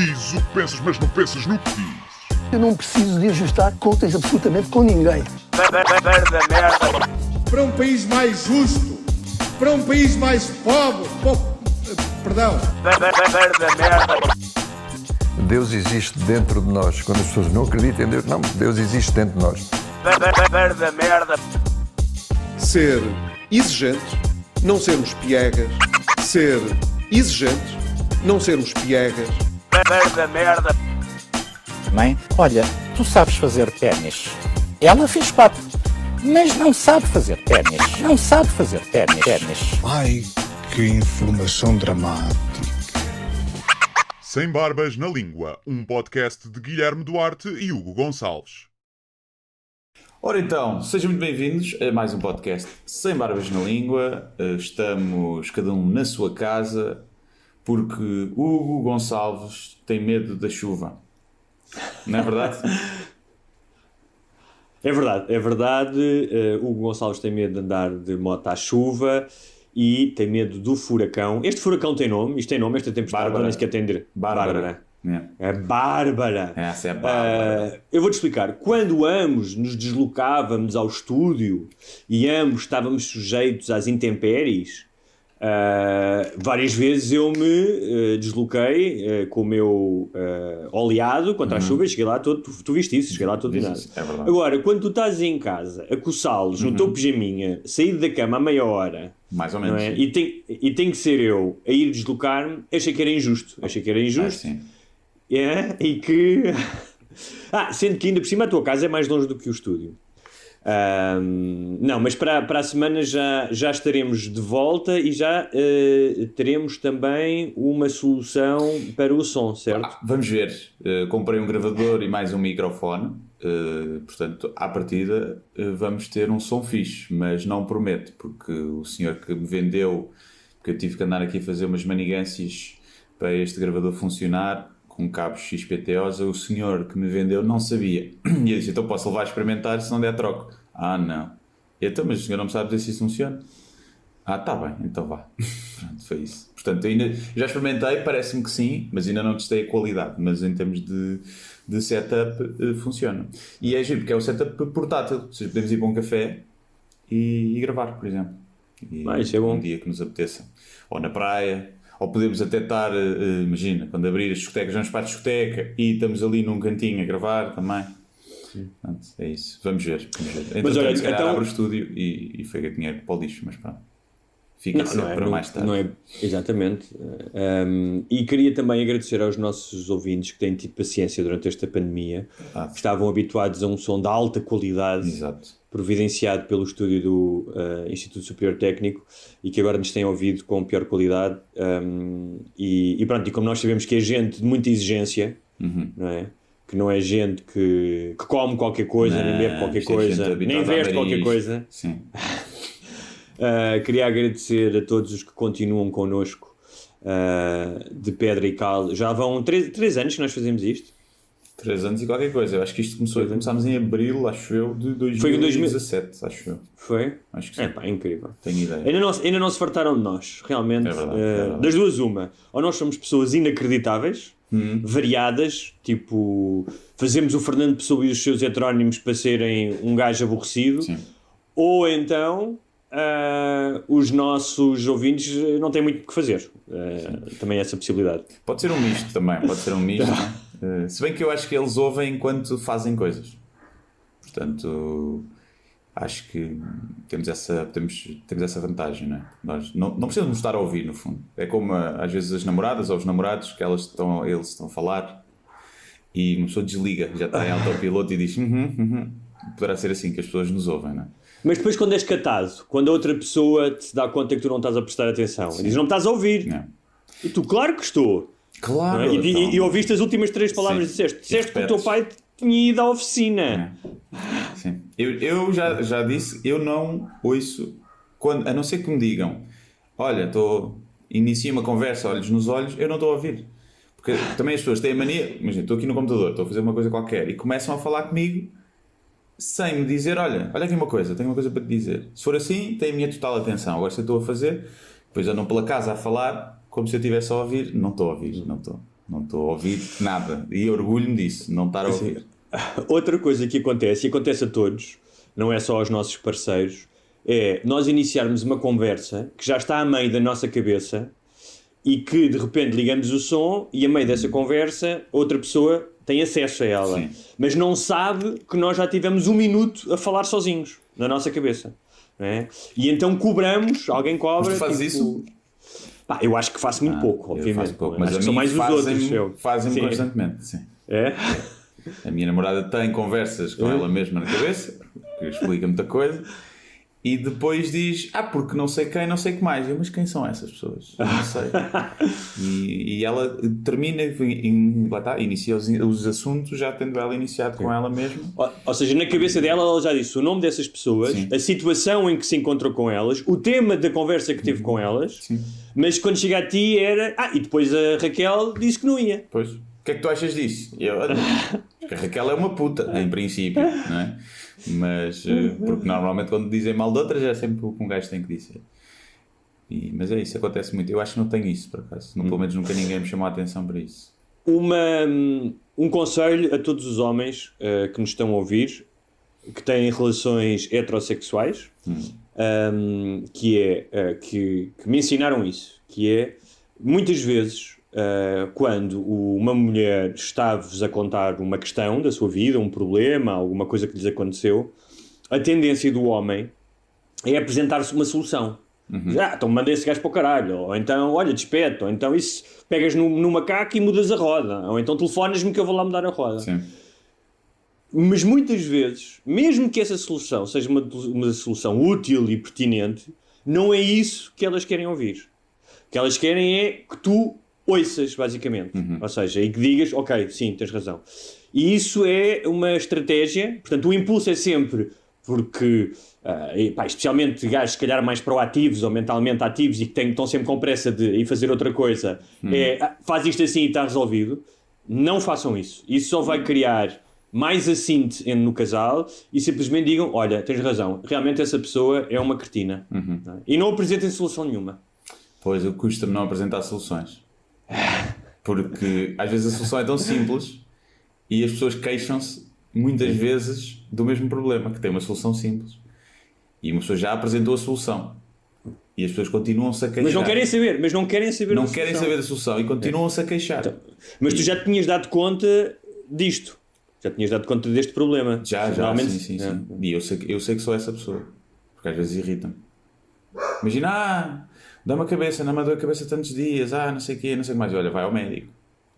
Dizes o que pensas, mas não pensas no que dizes. Eu não preciso de ajustar contas absolutamente com ninguém. Para um país mais justo, para um país mais pobre, perdão. Deus existe dentro de nós. Quando as pessoas não acreditam em Deus, não, Deus existe dentro de nós. Ser exigente, não sermos piegas. Ser exigente, não sermos piegas. Mãe, olha, tu sabes fazer ténis. Ela fez 4, mas não sabe fazer ténis. Não sabe fazer ténis. Ai, que informação dramática. Sem Barbas na Língua, um podcast de Guilherme Duarte e Hugo Gonçalves. Ora então, sejam muito bem-vindos a mais um podcast Sem Barbas na Língua. Estamos cada um na sua casa porque Hugo Gonçalves tem medo da chuva. Não é verdade? É verdade. Hugo Gonçalves tem medo de andar de moto à chuva e tem medo do furacão. Este furacão tem nome, esta tempestade, nem sequer tem Bárbara. É Bárbara. Essa é a Bárbara. Eu vou-te explicar. Quando ambos nos deslocávamos ao estúdio e ambos estávamos sujeitos às intempéries, várias vezes eu me desloquei com o meu oleado contra a chuva e cheguei lá todo, tu viste isso, cheguei lá todo nada. É verdade. Agora, quando tu estás em casa a coçá-los no teu pijaminha, saído da cama a meia hora, mais ou menos, é? e tem que ser eu a ir deslocar-me, achei que era injusto. Sim. E que... sendo que ainda por cima a tua casa é mais longe do que o estúdio. Não, mas para a semana já estaremos de volta e já teremos também uma solução para o som, certo? Vamos ver. Comprei um gravador e mais um microfone. Portanto, à partida vamos ter um som fixe, mas não prometo, porque o senhor que me vendeu, porque eu tive que andar aqui a fazer umas manigâncias para este gravador funcionar com cabos XPTOs, o senhor que me vendeu não sabia. E eu disse, então posso levar a experimentar, se não der troco. Não. Então, mas o senhor não me sabe dizer se isso funciona? Tá bem, então vá. Pronto, foi isso. Portanto, ainda já experimentei, parece-me que sim, mas ainda não testei a qualidade. Mas em termos de setup, funciona. E é giro, porque é o setup portátil. Ou seja, podemos ir para um café e gravar, por exemplo. Isso é bom. Um dia que nos apeteça. Ou na praia. Ou podemos até estar, imagina, quando abrir as discotecas, vamos para a discoteca e estamos ali num cantinho a gravar também. Pronto, é isso. Vamos ver. Mas olha, se calhar então... abre o estúdio e foi dinheiro para o lixo, mas pronto. Fica sempre para mais tarde. Não é, exatamente. E queria também agradecer aos nossos ouvintes que têm tido paciência durante esta pandemia, que estavam habituados a um som de alta qualidade. Exato. Providenciado pelo estúdio do Instituto Superior Técnico e que agora nos têm ouvido com pior qualidade. E pronto, e como nós sabemos que é gente de muita exigência, não é? Que não é gente que come qualquer coisa, nem bebe qualquer coisa, nem veste qualquer coisa. Sim. Queria agradecer a todos os que continuam connosco de pedra e cal. Já vão 3 anos que nós fazemos isto. 3 anos e qualquer coisa. Eu acho que isto começámos em abril, acho eu, de 2017, acho eu. Foi? Acho que sim. Incrível. Tenho ideia. Ainda não se fartaram de nós, realmente. É verdade. Das duas uma. Ou nós somos pessoas inacreditáveis, variadas, tipo, fazemos o Fernando Pessoa e os seus heterónimos para serem um gajo aborrecido. Sim. Ou então... os nossos ouvintes não têm muito o que fazer. Também essa possibilidade. Pode ser um misto também, se bem que eu acho que eles ouvem enquanto fazem coisas. Portanto, acho que temos essa vantagem, não é? Nós não precisamos estar a ouvir, no fundo. É como às vezes as namoradas ou os namorados, que eles estão a falar e uma pessoa desliga, já está em autopiloto e diz poderá ser assim que as pessoas nos ouvem, não é? Mas depois quando és catado, quando a outra pessoa te dá conta que tu não estás a prestar atenção, e diz, não me estás a ouvir. Não. E tu, claro que estou. Claro. É? E ouviste as últimas 3 palavras, disseste que o teu pai tinha ido à oficina. Sim. Eu já disse, eu não ouço, a não ser que me digam, olha, inicia uma conversa, olhos nos olhos, eu não estou a ouvir. Porque também as pessoas têm a mania, imagina, estou aqui no computador, estou a fazer uma coisa qualquer, e começam a falar comigo, sem me dizer, olha aqui uma coisa, tenho uma coisa para te dizer. Se for assim, tem a minha total atenção. Agora se eu estou a fazer, depois andam pela casa a falar, como se eu estivesse a ouvir, não estou a ouvir, não estou. Não estou a ouvir nada. E orgulho-me disso, não estar a ouvir. Outra coisa que acontece, e acontece a todos, não é só aos nossos parceiros, é nós iniciarmos uma conversa que já está a meio da nossa cabeça e que de repente ligamos o som e a meio dessa conversa outra pessoa tem acesso a ela. Sim. Mas não sabe que nós já tivemos 1 minuto a falar sozinhos na nossa cabeça. Não é? E então cobramos, alguém cobra. Mas tu fazes isso? Pá, eu acho que faço muito pouco, obviamente. Faço pouco, Acho mas que são mais os outros. Fazem-me Sim. constantemente, sim. É? A minha namorada tem conversas com ela mesma na cabeça, que explica muita coisa, e depois diz, porque não sei quem, não sei o que mais. Eu, mas quem são essas pessoas? Eu não sei. E ela termina, lá está, inicia os assuntos, já tendo ela iniciado com ela mesma. Ou seja, na cabeça dela, ela já disse o nome dessas pessoas, Sim. a situação em que se encontrou com elas, o tema da conversa que teve com elas, Sim. mas quando chega a ti era... e depois a Raquel disse que não ia. Pois. O que é que tu achas disso? E eu, olha, a Raquel é uma puta, em princípio, não é? Mas, porque normalmente quando dizem mal de outras é sempre o que um gajo tem que dizer. Mas é isso, acontece muito. Eu acho que não tenho isso, por acaso. Pelo menos nunca ninguém me chamou a atenção para isso. Um conselho a todos os homens que nos estão a ouvir, que têm relações heterossexuais, que me ensinaram isso, que é, muitas vezes, quando uma mulher está-vos a contar uma questão da sua vida, um problema, alguma coisa que lhes aconteceu, a tendência do homem é apresentar-se uma solução. Então manda esse gajo para o caralho, ou então, olha, despede, ou então isso, pegas no macaco e mudas a roda, ou então telefonas-me que eu vou lá mudar a roda. Sim. Mas muitas vezes, mesmo que essa solução seja uma solução útil e pertinente, não é isso que elas querem ouvir. O que elas querem é que tu ouças, basicamente. Ou seja, e que digas, ok, sim, tens razão. E isso é uma estratégia, portanto, o impulso é sempre porque, especialmente gajos, se calhar, mais proativos ou mentalmente ativos e que estão sempre com pressa de ir fazer outra coisa, faz isto assim e está resolvido. Não façam isso. Isso só vai criar mais assinte no casal e simplesmente digam, olha, tens razão, realmente essa pessoa é uma cretina. E não apresentem solução nenhuma. Pois, custa-me não apresentar soluções. Porque às vezes a solução é tão simples e as pessoas queixam-se muitas vezes do mesmo problema, que tem uma solução simples. E uma pessoa já apresentou a solução. E as pessoas continuam-se a queixar. Mas não querem saber, Não querem saber da solução e continuam-se a queixar. Então, mas tu já tinhas dado conta disto. Já tinhas dado conta deste problema. Já, sim. E eu sei que sou essa pessoa. Porque às vezes irrita-me. Imagina, dá-me a cabeça, não me deu a cabeça tantos dias, não sei o quê, não sei o que mais. Olha, vai ao médico.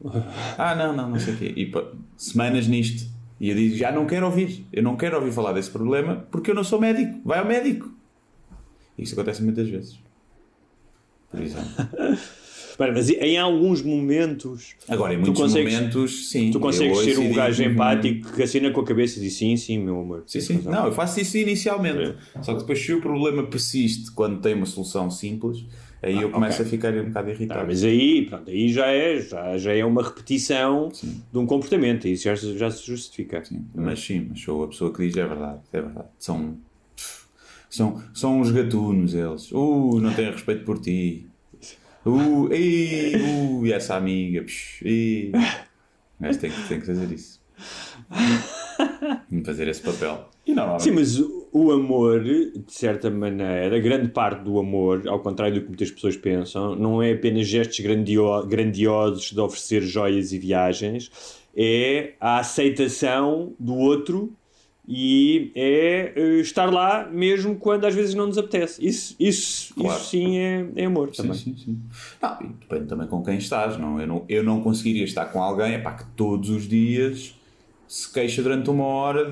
Não sei o quê. E semanas nisto. E eu digo, já não quero ouvir. Eu não quero ouvir falar desse problema porque eu não sou médico. Vai ao médico. E isso acontece muitas vezes. Por exemplo. Mas em alguns momentos... Agora, em muitos momentos, sim. Tu consegues ser um gajo empático que assina com a cabeça e diz sim, meu amor. Sim. Não, eu faço isso inicialmente. Só que depois, se o problema persiste quando tem uma solução simples, aí eu começo a ficar um bocado irritado. Mas aí já é uma repetição de um comportamento. Isso já se justifica. Sim. Mas sou a pessoa que diz é verdade. São uns gatunos eles. Não têm respeito por ti. E essa amiga. Mas tem que fazer isso. Fazer esse papel. E normalmente... Sim, mas o amor, de certa maneira, grande parte do amor, ao contrário do que muitas pessoas pensam, não é apenas gestos grandiosos de oferecer joias e viagens, é a aceitação do outro e é estar lá mesmo quando às vezes não nos apetece. Isso sim é amor também. Sim. E depende também com quem estás. Não? Eu não conseguiria estar com alguém que todos os dias se queixa durante uma hora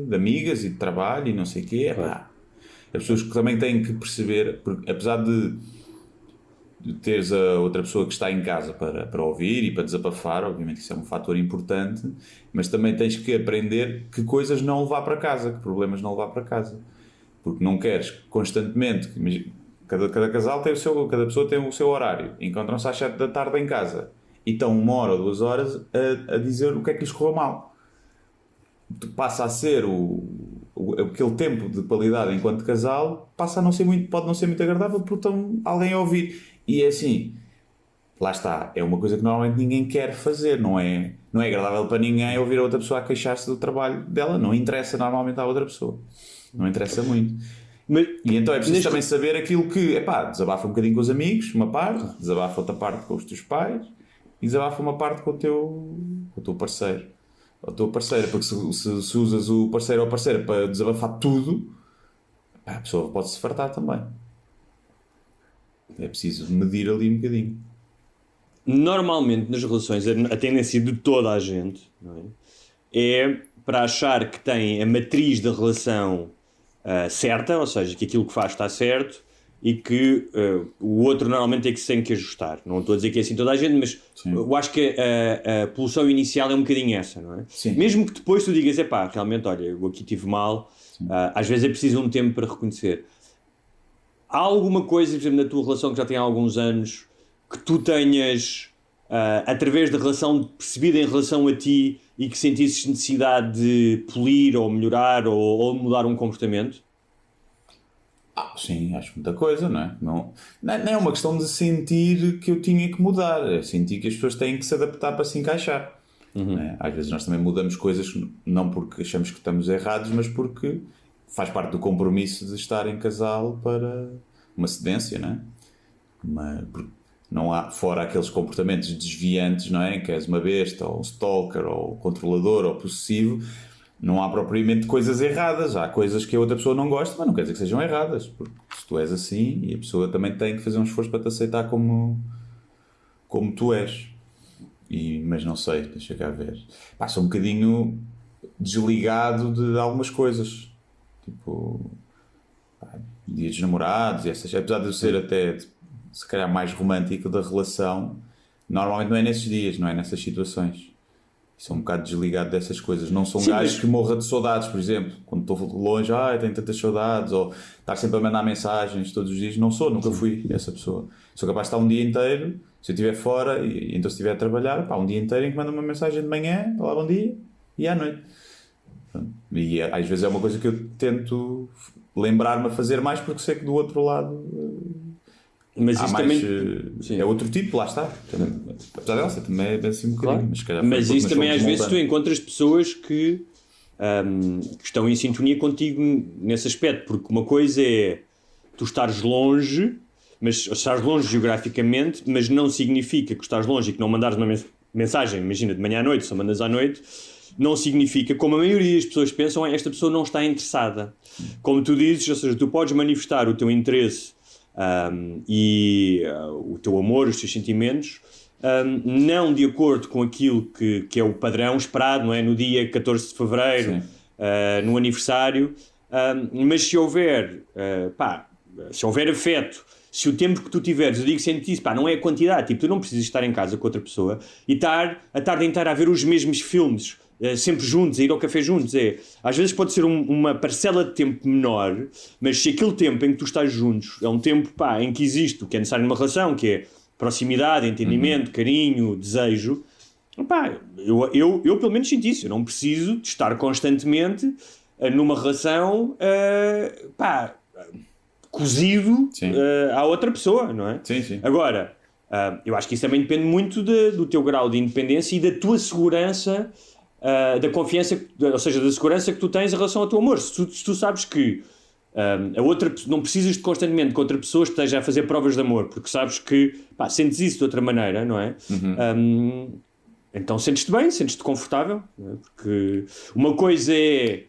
de amigas e de trabalho e não sei o quê. As pessoas que também têm que perceber, porque apesar de teres a outra pessoa que está em casa para ouvir e para desabafar, obviamente isso é um fator importante, mas também tens que aprender que coisas não levar para casa, que problemas não levar para casa, porque não queres constantemente, cada casal tem cada pessoa tem o seu horário, encontram-se às 7 da tarde em casa e estão 1 hora ou 2 horas a dizer o que é que lhes correu mal. Passa a ser aquele tempo de qualidade enquanto casal, pode não ser muito agradável porque estão alguém a ouvir. E é assim, lá está, é uma coisa que normalmente ninguém quer fazer, não é agradável para ninguém ouvir a outra pessoa a queixar-se do trabalho dela, não interessa normalmente à outra pessoa, não interessa muito. E então é preciso também saber aquilo que, desabafa um bocadinho com os amigos, uma parte, desabafa outra parte com os teus pais e desabafa uma parte com o teu parceiro ou a tua parceira, porque se usas o parceiro ou a parceira para desabafar tudo, a pessoa pode-se fartar também. É preciso medir ali um bocadinho. Normalmente nas relações a tendência de toda a gente, não é para achar que tem a matriz da relação certa, ou seja, que aquilo que faz está certo e que o outro normalmente é que se tem que ajustar. Não estou a dizer que é assim toda a gente, mas sim, eu acho que a pulsão inicial é um bocadinho essa, não é? Sim. Mesmo que depois tu digas, realmente, olha, eu aqui tive mal, às vezes é preciso um tempo para reconhecer. Há alguma coisa, por exemplo, na tua relação que já tem há alguns anos, que tu tenhas, através da relação, percebido em relação a ti e que sentisses necessidade de polir ou melhorar ou mudar um comportamento? Sim, acho muita coisa, não é? Não é uma questão de sentir que eu tinha que mudar, é sentir que as pessoas têm que se adaptar para se encaixar. Não é? Às vezes nós também mudamos coisas não porque achamos que estamos errados, mas porque faz parte do compromisso de estar em casal para uma cedência, não é? Não há, fora aqueles comportamentos desviantes, não é? Que és uma besta, ou um stalker, ou controlador, ou possessivo, não há propriamente coisas erradas. Há coisas que a outra pessoa não gosta, mas não quer dizer que sejam erradas, porque se tu és assim, e a pessoa também tem que fazer um esforço para te aceitar como tu és. Mas não sei, deixa cá ver. Sou um bocadinho desligado de algumas coisas, tipo dias dos namorados e essas, apesar de eu ser até se calhar mais romântico da relação, normalmente não é nesses dias, não é nessas situações. Sou um bocado desligado dessas coisas. Não sou um gajo que morra de saudades, por exemplo, quando estou longe, tenho tantas saudades, ou estar sempre a mandar mensagens todos os dias. Não sou, nunca fui essa pessoa. Sou capaz de estar um dia inteiro, se eu estiver fora, e então se estiver a trabalhar, um dia inteiro em que mando uma mensagem de manhã, olá, bom dia, e à noite. E às vezes é uma coisa que eu tento lembrar-me a fazer mais, porque sei que do outro lado mas isso mais, também é outro tipo, lá está. Apesar dela ser também é assim um bocadinho. Claro. Mas isso também às vezes tu encontras pessoas que estão em sintonia contigo nesse aspecto, porque uma coisa é tu estares longe, mas estás longe geograficamente, mas não significa que estás longe e que não mandares uma mensagem, imagina, de manhã à noite, só mandas à noite, não significa, como a maioria das pessoas pensam, esta pessoa não está interessada. Como tu dizes, ou seja, tu podes manifestar o teu interesse e o teu amor, os teus sentimentos, não de acordo com aquilo que é o padrão esperado, não é? No dia 14 de fevereiro, no aniversário, mas se houver afeto, se o tempo que tu tiveres, eu digo sempre isso, não é a quantidade, tipo, tu não precisas estar em casa com outra pessoa e estar a tarde inteira a ver os mesmos filmes, sempre juntos, a ir ao café juntos. Às vezes pode ser uma parcela de tempo menor, mas se aquele tempo em que tu estás juntos é um tempo em que existe o que é necessário numa relação, que é proximidade, entendimento, carinho, desejo, eu pelo menos sinto isso. Eu não preciso de estar constantemente numa relação cozido à outra pessoa, não é? Sim, sim. Agora, eu acho que isso também depende muito do teu grau de independência e da tua segurança, da confiança, ou seja, da segurança que tu tens em relação ao teu amor. Se tu sabes que a outra, não precisas de constantemente que outra pessoa esteja a fazer provas de amor, porque sabes que sentes isso de outra maneira, não é? Então sentes-te bem, sentes-te confortável, não é? Porque uma coisa é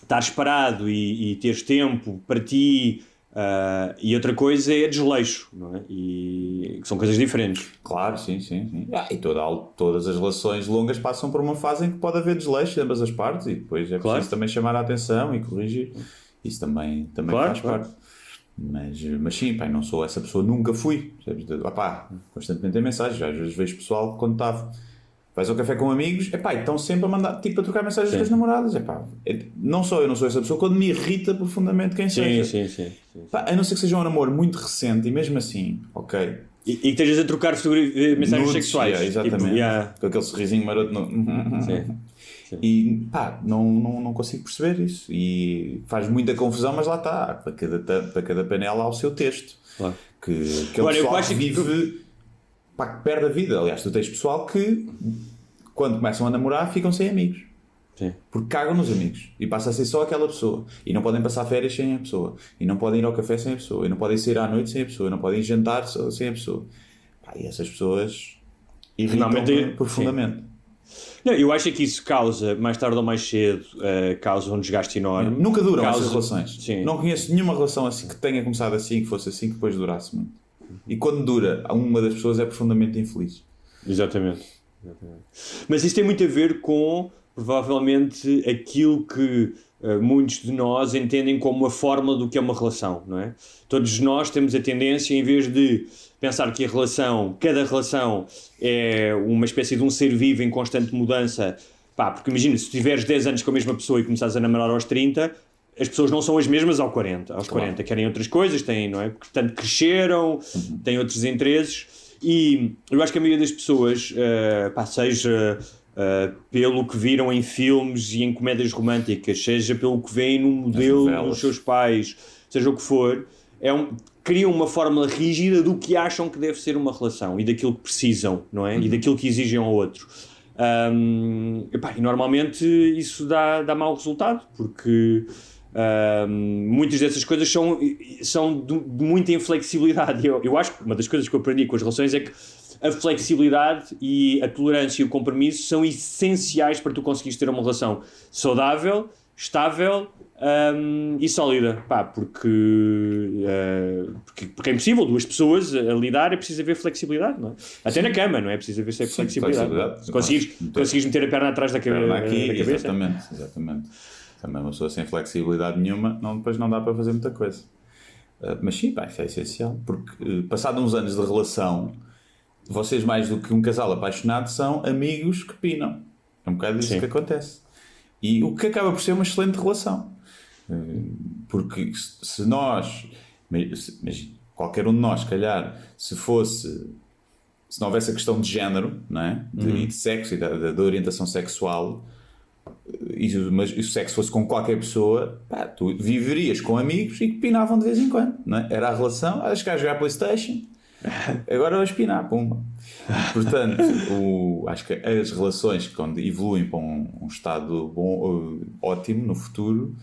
estares parado e teres tempo para ti, e outra coisa é desleixo, não é? E são coisas diferentes. Claro, sim. E todas as relações longas passam por uma fase em que pode haver desleixo de ambas as partes e depois é preciso também chamar a atenção e corrigir. Isso também faz parte. Mas sim, não sou essa pessoa, nunca fui. Constantemente em mensagens, às vezes vejo pessoal que quando vais ao café com amigos, estão sempre a mandar, a trocar mensagens com as namoradas. Não sou eu, não sou essa pessoa, quando me irrita profundamente quem seja. Sim. A não ser que seja um namoro muito recente e mesmo assim, ok. E que estejas a trocar mensagens nudes, sexuais. Exatamente. Com aquele sorrisinho maroto. Sim. E não consigo perceber isso. E faz muita confusão, mas lá está. Para cada panela há o seu texto. Claro. Que aquele pessoal que vive pá, que perde a vida. Aliás, tu tens pessoal que, quando começam a namorar, ficam sem amigos. Sim. Porque cagam nos amigos. E passa a ser só aquela pessoa. E não podem passar férias sem a pessoa. E não podem ir ao café sem a pessoa. E não podem sair à noite sem a pessoa. E não podem jantar sem a pessoa. Pá, e essas pessoas irritam-me profundamente. Não, eu acho que isso causa, mais tarde ou mais cedo, causa um desgaste enorme. Nunca duram essas relações. Sim. Não conheço nenhuma relação assim que tenha começado assim, que fosse assim, que depois durasse muito. E quando dura, uma das pessoas é profundamente infeliz. Exatamente. Mas isso tem muito a ver com, provavelmente, aquilo que muitos de nós entendem como a fórmula do que é uma relação, não é? Todos nós temos a tendência, em vez de pensar que cada relação é uma espécie de um ser vivo em constante mudança, pá, porque imagina, se tiveres 10 anos com a mesma pessoa e começares a namorar aos 30, as pessoas não são as mesmas aos 40, querem outras coisas, têm, não é? Portanto, cresceram, têm outros interesses, e eu acho que a maioria das pessoas, seja pelo que viram em filmes e em comédias românticas, seja pelo que veem no modelo dos seus pais, seja o que for, criam uma fórmula rígida do que acham que deve ser uma relação e daquilo que precisam, não é? E daquilo que exigem ao outro. E normalmente isso dá mau resultado, porque muitas dessas coisas são de muita inflexibilidade. Eu acho que uma das coisas que eu aprendi com as relações é que a flexibilidade e a tolerância e o compromisso são essenciais para tu conseguires ter uma relação saudável, estável e sólida. Pá, porque é impossível, duas pessoas a lidar, é preciso haver flexibilidade, não é? Até na cama, não é? É preciso haver flexibilidade. Se conseguires meter a perna atrás da cabeça. Exatamente. Também uma pessoa sem flexibilidade nenhuma, depois não dá para fazer muita coisa. Mas sim, pá, isso é essencial, porque passados uns anos de relação, vocês, mais do que um casal apaixonado, são amigos que pinam. É um bocado isso que acontece. E o que acaba por ser uma excelente relação. Porque se nós, mas qualquer um de nós, se calhar, se não houvesse a questão de género, não é? E de sexo e da orientação sexual, mas se o sexo fosse com qualquer pessoa, pá, tu viverias com amigos e que pinavam de vez em quando, não é? Era a relação, acho que a jogar PlayStation, agora vais pinar, pumba. Portanto, acho que as relações, quando evoluem para um estado bom, ótimo no futuro,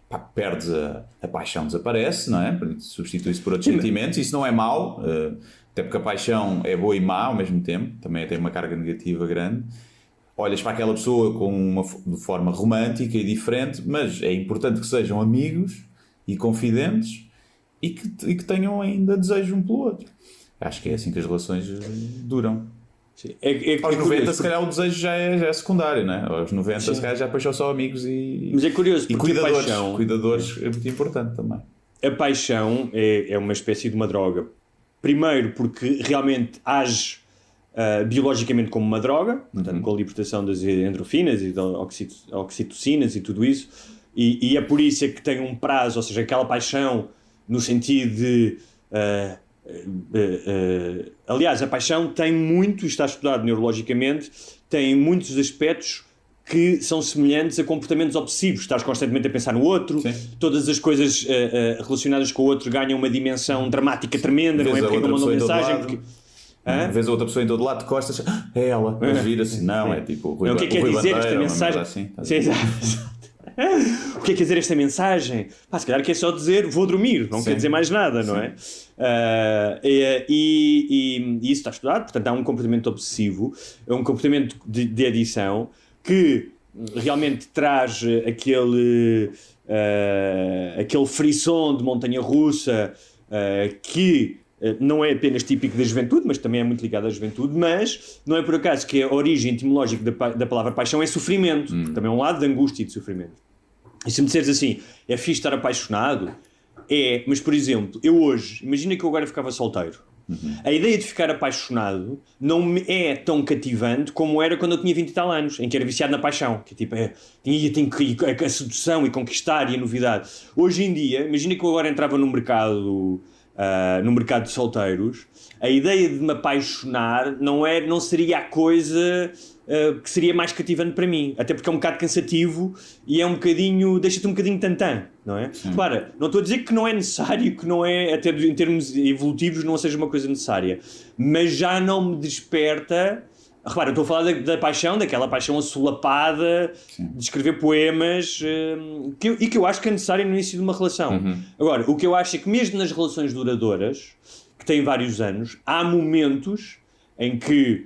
pá, perdes a paixão, desaparece, não é? Substitui-se por outros sentimentos. Isso não é mau, até porque a paixão é boa e má ao mesmo tempo, também tem uma carga negativa grande. Olhas para aquela pessoa de forma romântica e diferente, mas é importante que sejam amigos e confidentes e que tenham ainda desejo um pelo outro. Acho que é assim que as relações duram. Sim. Aos 90, se calhar, o desejo já é secundário, não é? Aos 90, se calhar, já paixão só amigos Mas é curioso, e cuidadores é muito importante também. A paixão é uma espécie de uma droga. Primeiro, porque realmente age biologicamente como uma droga, portanto, com a libertação das endorfinas e das oxitocinas e tudo isso, e é por isso que tem um prazo, ou seja, aquela paixão no sentido de... aliás, a paixão tem muito, está estudado neurologicamente, tem muitos aspectos que são semelhantes a comportamentos obsessivos. Estás constantemente a pensar no outro, todas as coisas relacionadas com o outro ganham uma dimensão dramática tremenda, não é? Porque não mandam mensagem, vês a outra pessoa em todo lado de costas, é ela, mas vira-se, não, é tipo o Rui Bandeira. O que é que quer dizer esta mensagem? Assim, o que é que quer dizer esta mensagem? Pá, se calhar quer só dizer vou dormir, não quer dizer mais nada, não é? E isso está estudado, portanto há um comportamento obsessivo, é um comportamento de adição que realmente traz aquele frisson de montanha-russa que não é apenas típico da juventude, mas também é muito ligado à juventude, mas não é por acaso que a origem etimológica da palavra paixão é sofrimento, também é um lado de angústia e de sofrimento. E se me disseres assim, é fixe estar apaixonado? É, mas por exemplo, eu hoje, imagina que eu agora ficava solteiro. A ideia de ficar apaixonado não me é tão cativante como era quando eu tinha 20 e tal anos, em que era viciado na paixão, que tipo, tinha que a sedução e conquistar e a novidade. Hoje em dia, imagina que eu agora entrava no mercado de solteiros, a ideia de me apaixonar não seria a coisa que seria mais cativante para mim, até porque é um bocado cansativo e é um bocadinho, deixa-te um bocadinho tantã, não é? Repara, não estou a dizer que não é necessário, que não é, até em termos evolutivos, não seja uma coisa necessária, mas já não me desperta. Repara, eu estou a falar da paixão, daquela paixão assolapada, de escrever poemas, e que eu acho que é necessário no início de uma relação. Agora, o que eu acho é que mesmo nas relações duradouras, que têm vários anos, há momentos em que,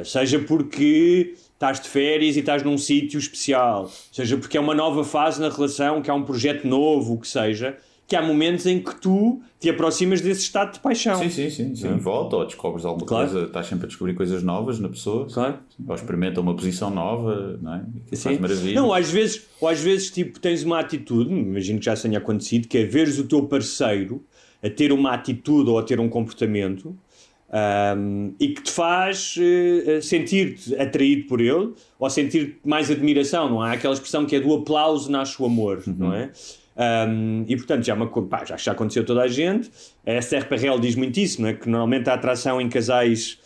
seja porque estás de férias e estás num sítio especial, seja porque é uma nova fase na relação, que há um projeto novo, o que seja, que há momentos em que tu te aproximas desse estado de paixão. Sim. Volta, ou descobres alguma coisa, estás sempre a descobrir coisas novas na pessoa, ou experimenta uma posição nova, não é? Que faz maravilha. Não, às vezes tipo, tens uma atitude, imagino que já tenha acontecido, que é veres o teu parceiro a ter uma atitude ou a ter um comportamento e que te faz sentir-te atraído por ele ou sentir mais admiração, não há aquela expressão que é do aplauso nasce o amor, não é? E portanto já aconteceu a toda a gente. A Esther Perel diz muito isso, não é? Que normalmente a atração em casais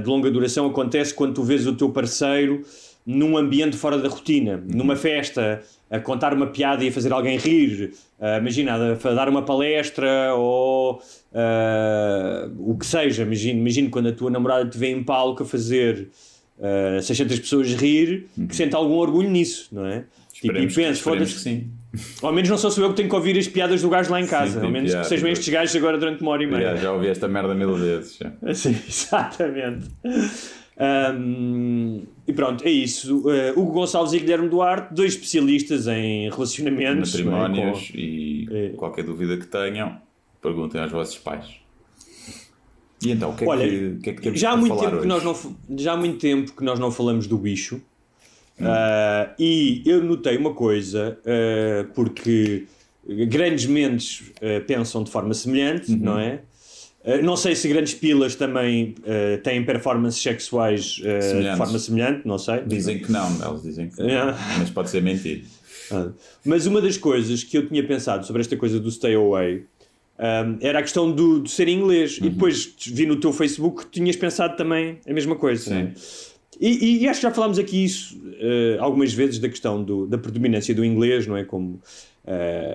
de longa duração acontece quando tu vês o teu parceiro num ambiente fora da rotina, numa festa, a contar uma piada e a fazer alguém rir, imagina, a dar uma palestra ou o que seja. Imagina quando a tua namorada te vê em palco a fazer 600 pessoas rir, que sente algum orgulho nisso, não é? Esperemos que sim. Ao menos não sou eu que tenho que ouvir as piadas do gajo lá em casa, ao menos que sejam estes gajos agora durante 1h30. Já ouvi esta merda 1000 vezes. Sim, exatamente. E pronto, é isso. Hugo Gonçalves e Guilherme Duarte, 2 especialistas em relacionamentos, matrimónios, e qualquer dúvida que tenham, perguntem aos vossos pais. E então, o que é que temos para falar hoje? Já há muito tempo que nós não falamos do bicho. E eu notei uma coisa, porque grandes mentes pensam de forma semelhante, não é? Não sei se grandes pilas também têm performances sexuais de forma semelhante, não sei. Dizem que não, eles dizem que não, mas pode ser mentira. Mas uma das coisas que eu tinha pensado sobre esta coisa do stay away era a questão do ser inglês, e depois vi no teu Facebook que tinhas pensado também a mesma coisa. Sim. E acho que já falámos aqui isso algumas vezes, da questão da predominância do inglês, não é? Como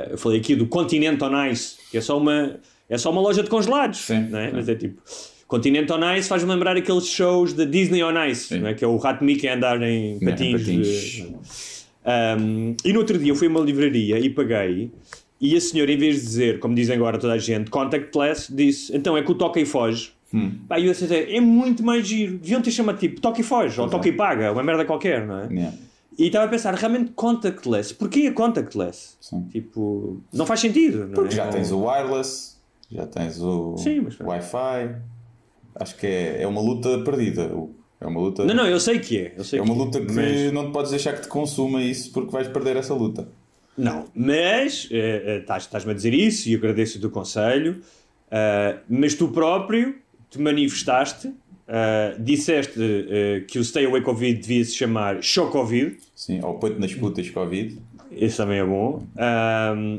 eu falei aqui do Continent on Ice, que é só uma loja de congelados. Sim, não é? Mas é tipo, Continent on Ice faz-me lembrar aqueles shows da Disney on Ice, não é? Que é o Rato Mickey a andar em patins. E no outro dia eu fui a uma livraria e paguei, e a senhora, em vez de dizer, como dizem agora toda a gente, contactless, disse, então é que o toca e foge. E eu disse, é muito mais giro, deviam ter chamado tipo toca e foge, ou toca e paga, uma merda qualquer, não é? E estava a pensar, realmente contactless, porquê a contactless? Tipo, não faz sentido, não porque já tens o wireless, já tens o Wi-Fi, acho que é uma luta perdida. É uma luta... Não, eu sei que é. É uma luta que não te podes deixar que te consuma isso, porque vais perder essa luta. Não, mas estás-me a dizer isso e eu agradeço o teu conselho, mas tu próprio te manifestaste, disseste que o Stay Away Covid devia se chamar Show Covid. Sim, ou Põe-te nas putas Covid. Esse também é bom.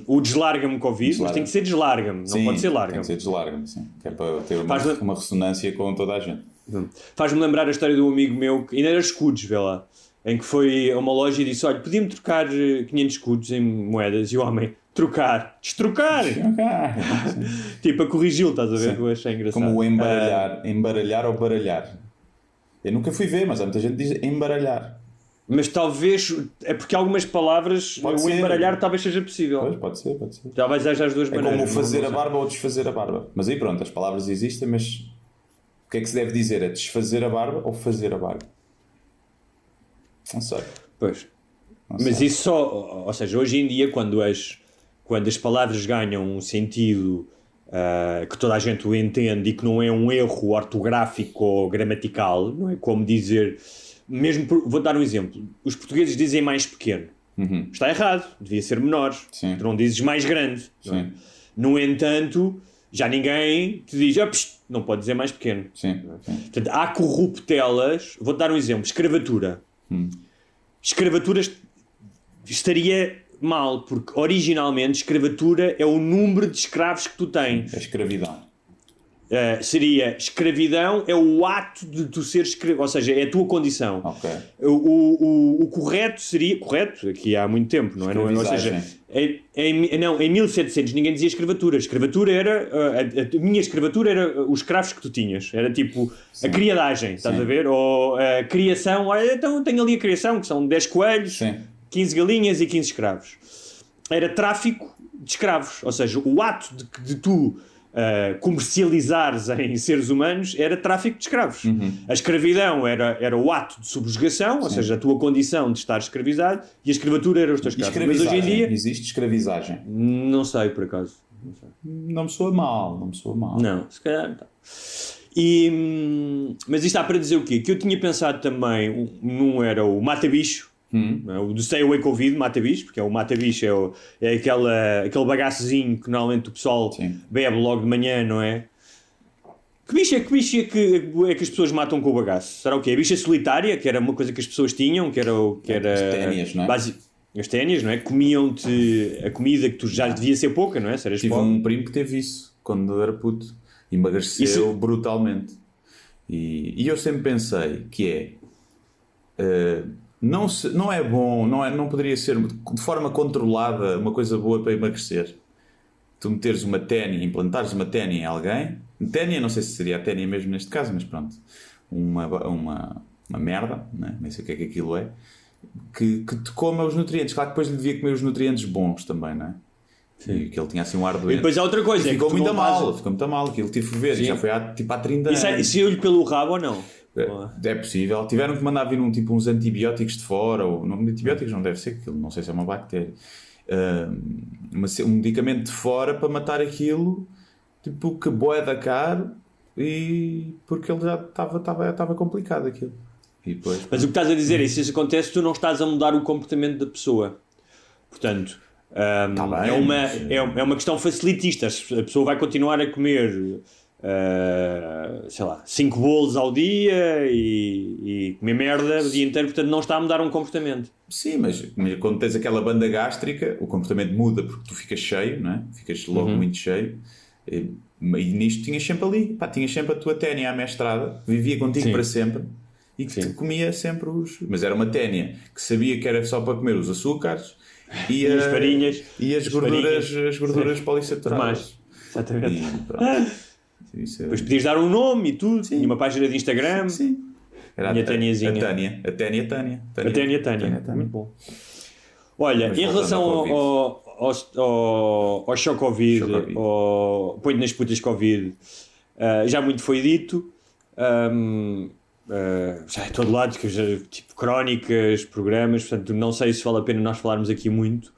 O Deslarga-me Covid, mas tem que ser Deslarga-me, não pode ser Larga-me. Tem que ser Deslarga-me, sim. Que é para ter uma ressonância com toda a gente. Faz-me lembrar a história de um amigo meu, que ainda era escudos, vê lá, em que foi a uma loja e disse, olha, podia-me trocar 500 escudos em moedas, e o homem, destrocar! Tipo, a corrigi-lo, estás a ver? Eu achei engraçado. Como o embaralhar ou baralhar. Eu nunca fui ver, mas há muita gente que diz embaralhar. Mas talvez, é porque algumas palavras, embaralhar talvez seja possível. Pois, pode ser. Talvez haja as duas maneiras. É como fazer a barba ou desfazer a barba. Mas aí pronto, as palavras existem, mas o que é que se deve dizer? É desfazer a barba ou fazer a barba? Não sei. Pois. Mas isso só, ou seja, hoje em dia, quando as palavras ganham um sentido que toda a gente o entende e que não é um erro ortográfico ou gramatical, não é como dizer, mesmo vou dar um exemplo, os portugueses dizem mais pequeno. Está errado, devia ser menor. Sim. Tu não dizes mais grande. Não é? No entanto, já ninguém te diz, não pode dizer mais pequeno. Sim. Portanto, há corruptelas, vou-te dar um exemplo, escravatura. Escravatura estaria mal, porque originalmente escravatura é o número de escravos que tu tens. A escravidão. seria escravidão é o ato de tu ser escravo, ou seja, é a tua condição. Ok. O correto seria, correto, aqui há muito tempo, não é? Ou seja, em 1700 ninguém dizia escravatura. Escravatura era, a minha escravatura era os escravos que tu tinhas, era tipo a criadagem, estás a ver? Ou a criação, olha, então tenho ali a criação, que são 10 coelhos, 15 galinhas e 15 escravos. Era tráfico de escravos, ou seja, o ato de tu comercializares em seres humanos era tráfico de escravos. A escravidão era o ato de subjugação, ou seja, a tua condição de estar escravizado, e a escravatura era os teus escravos. Mas hoje em dia existe escravizagem? Não sei, por acaso. Não me soa mal. Não, se calhar não. Mas isto está para dizer o quê? Que eu tinha pensado também, num era o mata-bicho, o do Stay Away Covid, mata-bicho, porque o mata-bicho é aquele bagaçozinho que normalmente o pessoal bebe logo de manhã, não é? Que bicho é que as pessoas matam com o bagaço? Será o quê? A bicha solitária, que era uma coisa que as pessoas tinham, que era as ténias, não é? As ténias, não é? Comiam-te a comida que tu já devia ser pouca, não é? Tive um primo que teve isso quando era puto, emagreceu brutalmente. E eu sempre pensei que não é bom, não poderia ser de forma controlada uma coisa boa para emagrecer. Tu meteres uma ténia, implantares uma ténia em alguém, ténia, não sei se seria a ténia mesmo neste caso, mas pronto, uma merda, né? Nem sei o que é que aquilo é, que te coma os nutrientes. Claro que depois lhe devia comer os nutrientes bons também, não é? E que ele tinha assim um ar doente. E depois há outra coisa, ficou muito mal, aquilo tive que ver, já foi há 30 anos. E saiu-lhe pelo rabo ou não? É possível. Tiveram que mandar vir uns antibióticos de fora, ou não, antibióticos não deve ser, aquilo não sei se é uma bactéria, um medicamento de fora para matar aquilo, tipo, que boeda caro, e porque ele já estava complicado aquilo. E depois, mas o que estás a dizer é, se isso acontece, tu não estás a mudar o comportamento da pessoa. Portanto, é uma questão facilitista. A pessoa vai continuar a comer sei lá, 5 bolos ao dia e comer merda o dia inteiro, portanto não está a mudar um comportamento. Sim, mas quando tens aquela banda gástrica, o comportamento muda porque tu ficas cheio, não é? Ficas logo muito cheio. E nisto tinhas sempre ali, tinhas sempre a tua ténia à mestrada, vivia contigo para sempre, e que te comia sempre mas era uma ténia que sabia que era só para comer os açúcares e as farinhas e as gorduras polissaturadas. Exatamente. Depois podias dar um nome e tudo, tinha uma página de Instagram. Era a Tâniazinha. A Tânia. Muito bom. Olha, em relação ao choque Covid, ao põe nas putas Covid, já muito foi dito, já é todo lado, tipo crónicas, programas, portanto não sei se vale a pena nós falarmos aqui muito.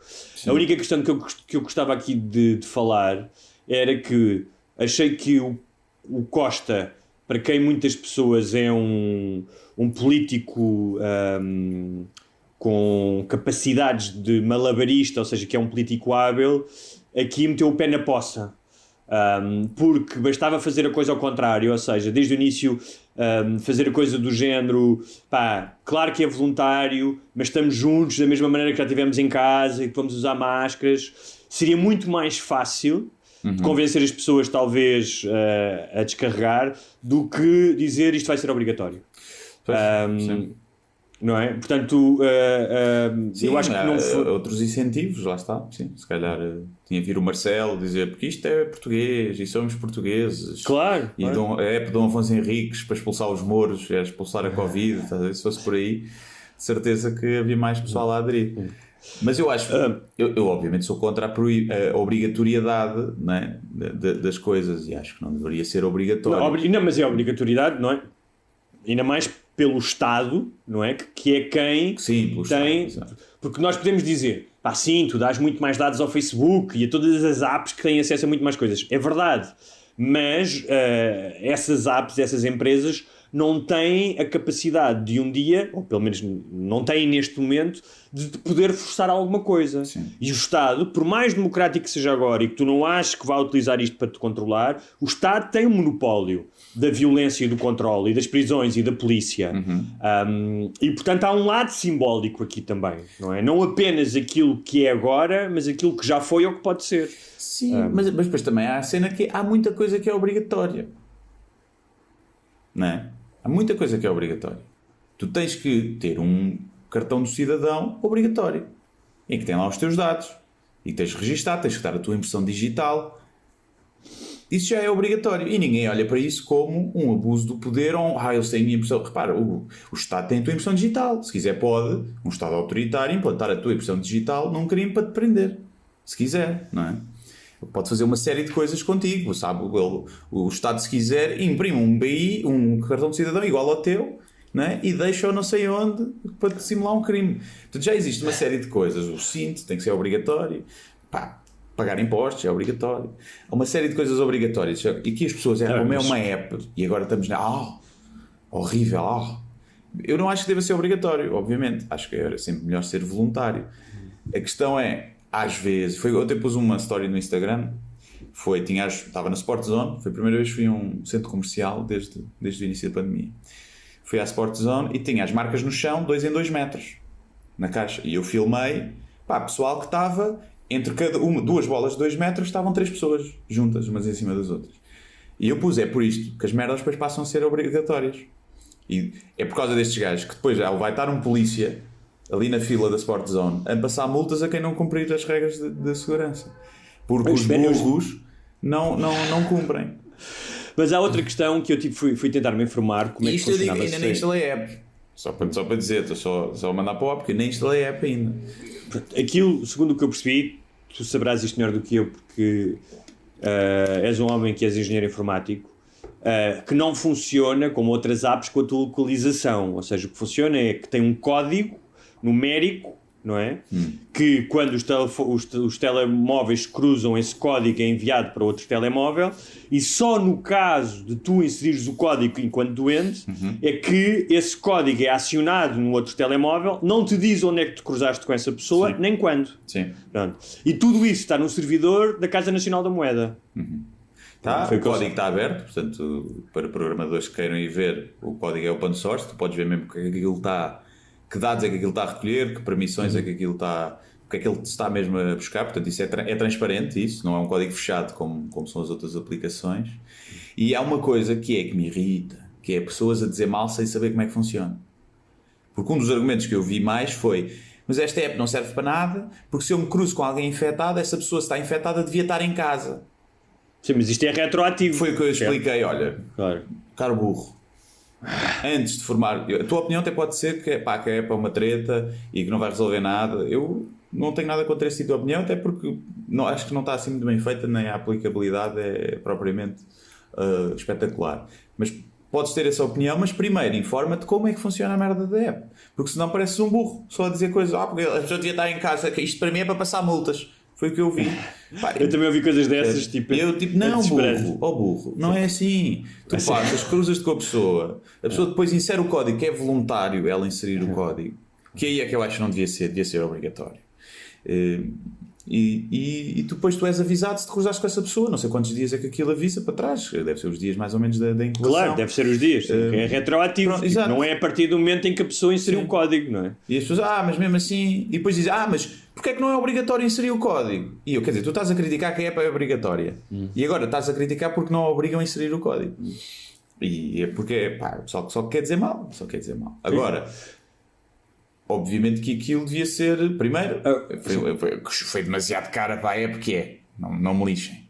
A única questão que eu gostava aqui de falar era que achei que o Costa, para quem muitas pessoas é um político com capacidades de malabarista, ou seja, que é um político hábil, aqui meteu o pé na poça. Porque bastava fazer a coisa ao contrário, ou seja, desde o início fazer a coisa do género, claro que é voluntário, mas estamos juntos da mesma maneira que já estivemos em casa e que vamos usar máscaras. Seria muito mais fácil de convencer as pessoas talvez a descarregar do que dizer isto vai ser obrigatório. Não é? Portanto, eu acho que não foi... outros incentivos, lá está. Sim, se calhar tinha vir o Marcelo dizer porque isto é português e somos portugueses. Claro. E a época de Dom Afonso Henriques para expulsar os mouros, expulsar a Covid, se fosse por aí, de certeza que havia mais pessoal a aderir. Mas eu acho, eu obviamente sou contra a obrigatoriedade, não é, das coisas, e acho que não deveria ser obrigatório. Não, mas é obrigatoriedade, não é? Ainda mais pelo Estado, não é? Que é quem tem... Estado, porque nós podemos dizer, sim, tu dás muito mais dados ao Facebook e a todas as apps que têm acesso a muito mais coisas. É verdade, mas essas apps, essas empresas não têm a capacidade de um dia, ou pelo menos não têm neste momento, de poder forçar alguma coisa. Sim. E o Estado, por mais democrático que seja agora e que tu não aches que vai utilizar isto para te controlar, o Estado tem um monopólio da violência e do controle e das prisões e da polícia. E portanto há um lado simbólico aqui também, não é? Não apenas aquilo que é agora, mas aquilo que já foi ou que pode ser. Sim, mas depois também há a cena que há muita coisa que é obrigatória. não é? Há muita coisa que é obrigatória. Tu tens que ter um cartão do cidadão obrigatório, em que tem lá os teus dados, e tens de registar, tens de dar a tua impressão digital. Isso já é obrigatório. E ninguém olha para isso como um abuso do poder ou eles têm a minha impressão. Repara, o Estado tem a tua impressão digital. Se quiser pode, um Estado autoritário, implantar a tua impressão digital num crime para te prender. Se quiser, não é? Pode fazer uma série de coisas contigo, sabe? O Estado, se quiser, imprime um BI, um cartão de cidadão igual ao teu, não é? E deixa-o não sei onde para te simular um crime. Portanto, já existe uma série de coisas. O cinto tem que ser obrigatório. Pagar impostos é obrigatório. Há uma série de coisas obrigatórias. E que as pessoas como é uma app e agora estamos horrível. Eu não acho que deva ser obrigatório, obviamente. Acho que era sempre melhor ser voluntário. A questão é, às vezes, eu até pus uma story no Instagram, estava na Sport Zone, foi a primeira vez que fui a um centro comercial desde o início da pandemia. Fui à Sport Zone e tinha as marcas no chão, 2 em 2 metros, na caixa. E eu filmei, pessoal que estava, entre duas bolas de 2 metros, estavam 3 pessoas juntas, umas em cima das outras. E eu pus, é por isto que as merdas depois passam a ser obrigatórias. E é por causa destes gajos que depois vai estar um polícia ali na fila da Sport Zone a passar multas a quem não cumprir as regras de segurança. Porque os burros não cumprem. Mas há outra questão que eu fui tentar me informar como é que funcionava. Ainda nem instalei a app. Só para dizer, estou só a mandar para o app, porque nem instalei a app ainda. Aquilo, segundo o que eu percebi, tu saberás isto melhor do que eu, porque és um homem que és engenheiro informático, que não funciona como outras apps com a tua localização. Ou seja, o que funciona é que tem um código numérico, não é? Que quando os telemóveis cruzam, esse código é enviado para outro telemóvel, e só no caso de tu inserires o código enquanto doente é que esse código é acionado no outro telemóvel, não te diz onde é que te cruzaste com essa pessoa, Sim. nem quando. Sim. Pronto. E tudo isso está no servidor da Casa Nacional da Moeda. O código está aberto, portanto, para programadores que queiram ir ver, o código é open source, tu podes ver mesmo que aquilo está, que dados é que aquilo está a recolher, que permissões é que aquilo está, o que é que ele está mesmo a buscar. Portanto, isso é transparente, isso não é um código fechado como são as outras aplicações. E há uma coisa que me irrita, que é pessoas a dizer mal sem saber como é que funciona. Porque um dos argumentos que eu vi mais foi: mas esta app não serve para nada, porque se eu me cruzo com alguém infectado, essa pessoa, se está infectada, devia estar em casa. Sim, mas isto é retroativo. Foi o que eu expliquei, olha, claro. Caro burro, antes de formar, a tua opinião até pode ser que a app é uma treta e que não vai resolver nada. Eu não tenho nada contra esse tipo de opinião, até porque acho que não está assim muito bem feita, nem a aplicabilidade é propriamente espetacular. Mas podes ter essa opinião, mas primeiro informa-te como é que funciona a merda da app, porque senão pareces um burro, só a dizer coisas, porque a pessoa devia estar em casa, que isto para mim é para passar multas. Foi o que eu vi. Eu também ouvi coisas dessas, não, burro, não é assim. Tu passas, cruzas-te com a pessoa depois insere o código, que é voluntário ela inserir o código, que aí é que eu acho que não devia ser obrigatório. E depois tu és avisado se te cruzaste com essa pessoa, não sei quantos dias é que aquilo avisa para trás, deve ser os dias mais ou menos da incubação. Claro, deve ser os dias, é retroativo, pronto, não é a partir do momento em que a pessoa inseriu o código, não é? E as pessoas, mas mesmo assim, e depois dizem, mas porquê é que não é obrigatório inserir o código? E eu, quer dizer, tu estás a criticar que a app é obrigatória, e agora estás a criticar porque não obrigam a inserir o código. E é porque, só quer dizer mal, Agora, obviamente que aquilo devia ser, primeiro, foi demasiado cara para a app que é, não me lixem.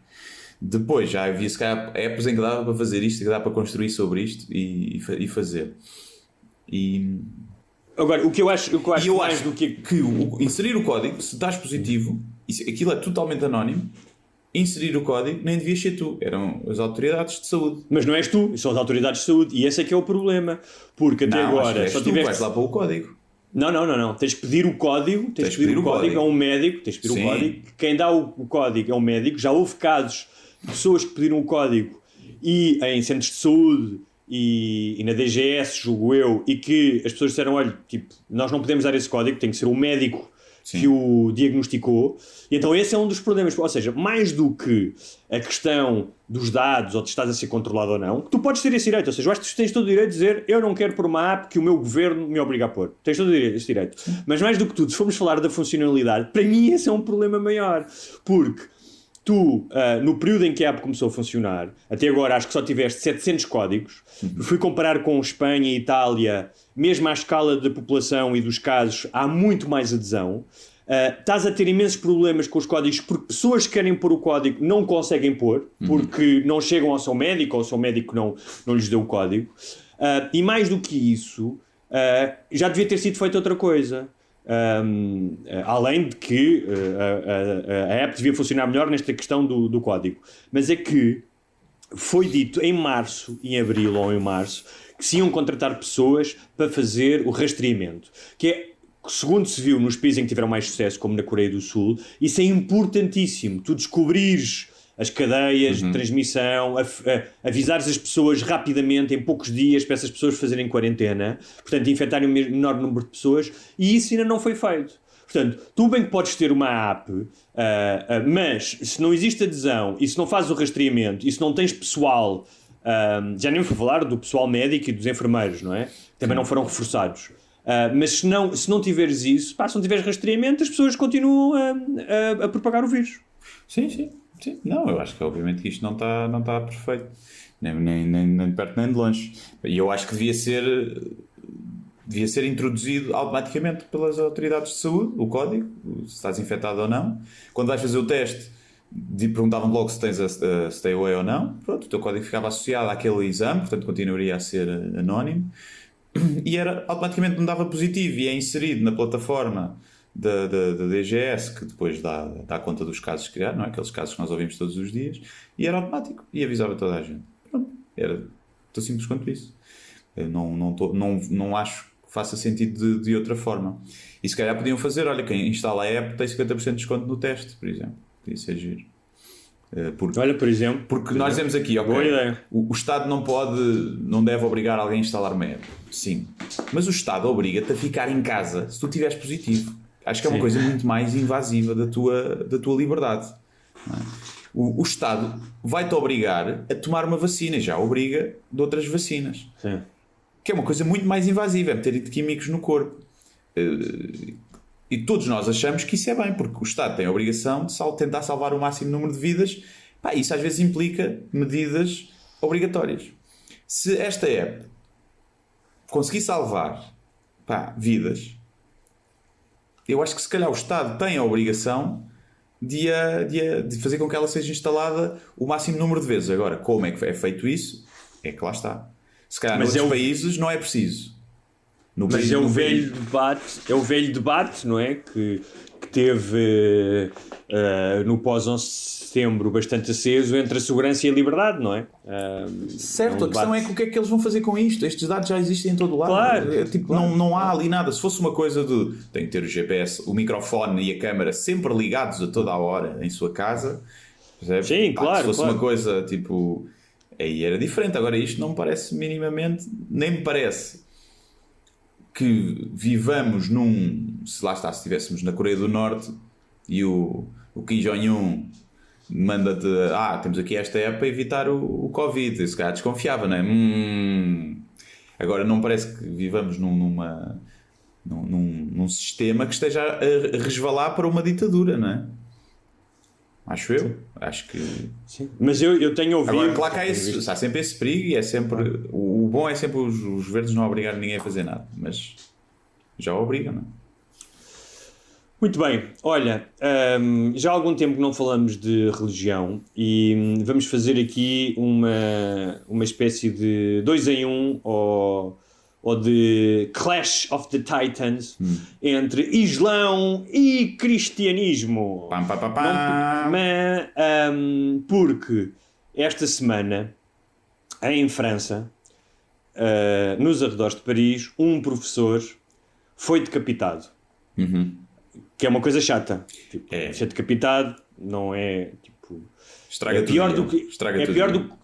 Depois já havia se calhar apps em que dava para fazer isto, que dá para construir sobre isto e fazer. Agora, o que eu acho mais do que inserir o código, se estás positivo, aquilo é totalmente anónimo. Inserir o código nem devias ser tu, eram as autoridades de saúde. Mas não és tu, são as autoridades de saúde, e esse é que é o problema, porque até agora só tiveste... vais lá para o código. Não, tens que pedir o código, a um médico, o código, quem dá o código é um médico. Já houve casos de pessoas que pediram o código e em centros de saúde e na DGS, julgo eu, e que as pessoas disseram, olha, nós não podemos dar esse código, tem que ser o médico que o diagnosticou. E então esse é um dos problemas, ou seja, mais do que a questão dos dados ou de estás a ser controlado ou não, tu podes ter esse direito, ou seja, eu acho que tu tens todo o direito de dizer, eu não quero pôr uma app que o meu governo me obriga a pôr, tens todo esse direito. Mas mais do que tudo, se formos falar da funcionalidade, para mim esse é um problema maior, porque tu, no período em que a app começou a funcionar, até agora acho que só tiveste 700 códigos, fui comparar com Espanha e Itália, mesmo à escala da população e dos casos, há muito mais adesão. Estás a ter imensos problemas com os códigos porque pessoas que querem pôr o código não conseguem pôr, porque não chegam ao seu médico ou o seu médico não lhes deu o código. E mais do que isso, já devia ter sido feita outra coisa. Além de que a app devia funcionar melhor nesta questão do código. Mas é que foi dito em março, em abril ou em março, que se iam contratar pessoas para fazer o rastreamento. Que é, segundo se viu nos países em que tiveram mais sucesso, como na Coreia do Sul, isso é importantíssimo. Tu descobrires as cadeias de transmissão, avisares as pessoas rapidamente, em poucos dias, para essas pessoas fazerem quarentena, portanto, infectarem o menor número de pessoas, e isso ainda não foi feito. Portanto, tu bem que podes ter uma app, mas se não existe adesão, e se não fazes o rastreamento, e se não tens pessoal, já nem vou falar do pessoal médico e dos enfermeiros, não é? Também não foram reforçados. Mas se não tiveres isso, se não tiveres rastreamento, as pessoas continuam a propagar o vírus. Sim. Não, eu acho que obviamente que isto não está perfeito, nem de perto nem de longe. E eu acho que devia ser introduzido automaticamente pelas autoridades de saúde, o código, se estás infectado ou não. Quando vais fazer o teste, perguntavam logo se tens a stay away ou não. Pronto, o teu código ficava associado àquele exame, portanto continuaria a ser anónimo. E automaticamente não dava positivo e é inserido na plataforma da DGS, que depois dá conta dos casos que criaram, não é? Aqueles casos que nós ouvimos todos os dias, e era automático, e avisava toda a gente. Pronto, era tão simples quanto isso. Eu não acho que faça sentido de outra forma. E se calhar podiam fazer, olha, quem instala a app tem 50% de desconto no teste, por exemplo. Podia ser giro. Porque nós dizemos aqui, ok, o Estado não deve obrigar alguém a instalar uma app. Sim. Mas o Estado obriga-te a ficar em casa se tu estiveres positivo. Acho que é uma coisa muito mais invasiva da tua liberdade. Não é? O Estado vai-te obrigar a tomar uma vacina, já obriga de outras vacinas. Sim. Que é uma coisa muito mais invasiva, é meter químicos no corpo. E todos nós achamos que isso é bem, porque o Estado tem a obrigação de tentar salvar o máximo número de vidas. Isso às vezes implica medidas obrigatórias. Se esta app conseguir salvar vidas, eu acho que se calhar o Estado tem a obrigação de fazer com que ela seja instalada o máximo número de vezes. Agora, como é que é feito isso? É que lá está. Se calhar noutros países não é preciso. Mas é o velho debate, não é? Que teve no pós-11 de setembro bastante aceso entre a segurança e a liberdade, não é? Certo, a questão é que o que é que eles vão fazer com isto? Estes dados já existem em todo o lado. Claro. Não há ali nada. Se fosse uma coisa de tem que ter o GPS, o microfone e a câmara sempre ligados a toda a hora em sua casa, percebe? Sim, claro. Se fosse uma coisa tipo... Aí era diferente. Agora isto não me parece minimamente... Nem me parece que vivamos se estivéssemos na Coreia do Norte e o Kim Jong-un manda-te, temos aqui esta app para evitar o Covid, esse cara desconfiava, não é? Agora não parece que vivamos num sistema que esteja a resvalar para uma ditadura, não é? Acho eu. Sim. Acho que... Sim. Mas eu tenho ouvido... Agora, claro que há sempre esse perigo e é sempre... O bom é sempre os verdes não obrigarem ninguém a fazer nada, mas já obrigam, não é? Muito bem. Olha, já há algum tempo que não falamos de religião e vamos fazer aqui uma espécie de 2 em 1 ou de Clash of the Titans entre Islão e cristianismo. Porque esta semana, em França, nos arredores de Paris, um professor foi decapitado. Que é uma coisa chata. Ser decapitado não é... Estraga é pior tudo. Do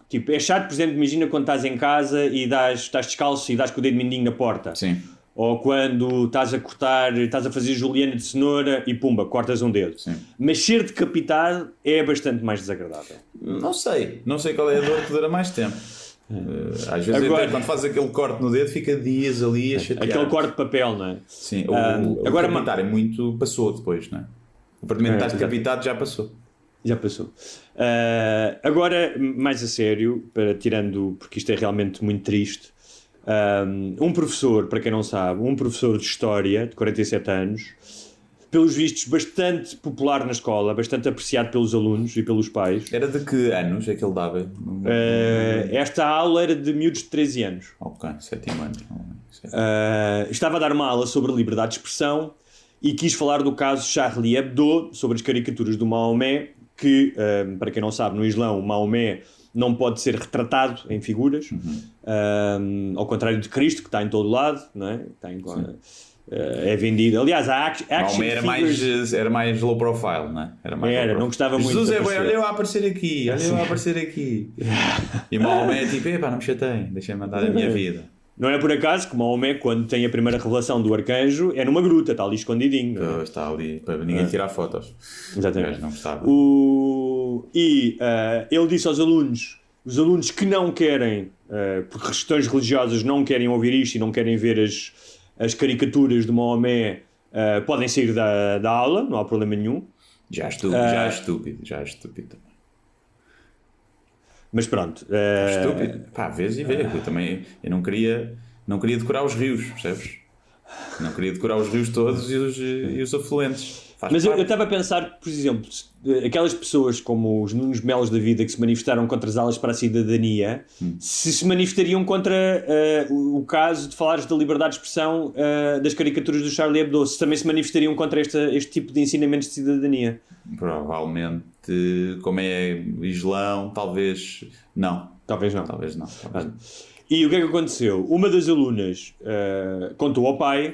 que... é chato, por exemplo, imagina quando estás em casa e estás descalço e dás com o dedo mindinho na porta. Sim. Ou quando estás a fazer juliana de cenoura e pumba, cortas um dedo. Sim. Mas ser decapitado é bastante mais desagradável. Não sei qual é a dor que dura mais tempo. Às vezes quando fazes aquele corte no dedo fica dias ali a chatear. Aquele corte de papel, não é? Sim, agora decapitar passou depois, não é? O partir de estar decapitado já passou. Já passou. Agora, mais a sério, tirando, porque isto é realmente muito triste, um professor, para quem não sabe, um professor de História, de 47 anos, pelos vistos bastante popular na escola, bastante apreciado pelos alunos e pelos pais. Era de que anos é que ele dava? Esta aula era de miúdos de 13 anos. Ok, 7º ano. Estava a dar uma aula sobre liberdade de expressão e quis falar do caso Charlie Hebdo, sobre as caricaturas do Maomé, que, para quem não sabe, no Islão, o Maomé não pode ser retratado em figuras, ao contrário de Cristo, que está em todo lado, não é? É vendido. Aliás, a action figures... era mais low profile, não é? Não gostava muito. Jesus olha eu a aparecer aqui, E Maomé é tipo, não me chateiem, deixem-me andar a minha vida. Não é por acaso que Maomé, quando tem a primeira revelação do arcanjo, é numa gruta, está ali escondidinho. Não é? Está ali, para ninguém tirar fotos. Exatamente. Não gostava. Ele disse aos alunos, os alunos que não querem, por questões religiosas, não querem ouvir isto e não querem ver as caricaturas de Maomé, podem sair da aula, não há problema nenhum. Já é estúpido também. Mas pronto. Estúpido. Vês e vê. Eu não queria decorar os rios, percebes? Não queria decorar os rios todos e os afluentes. Mas eu estava a pensar, por exemplo, aquelas pessoas como os Nunos Melos da vida que se manifestaram contra as aulas para a cidadania, se manifestariam contra o caso de falares da liberdade de expressão das caricaturas do Charlie Hebdo, se também se manifestariam contra este tipo de ensinamentos de cidadania. Provavelmente, como é Islão, talvez não. Talvez não. E o que é que aconteceu? Uma das alunas contou ao pai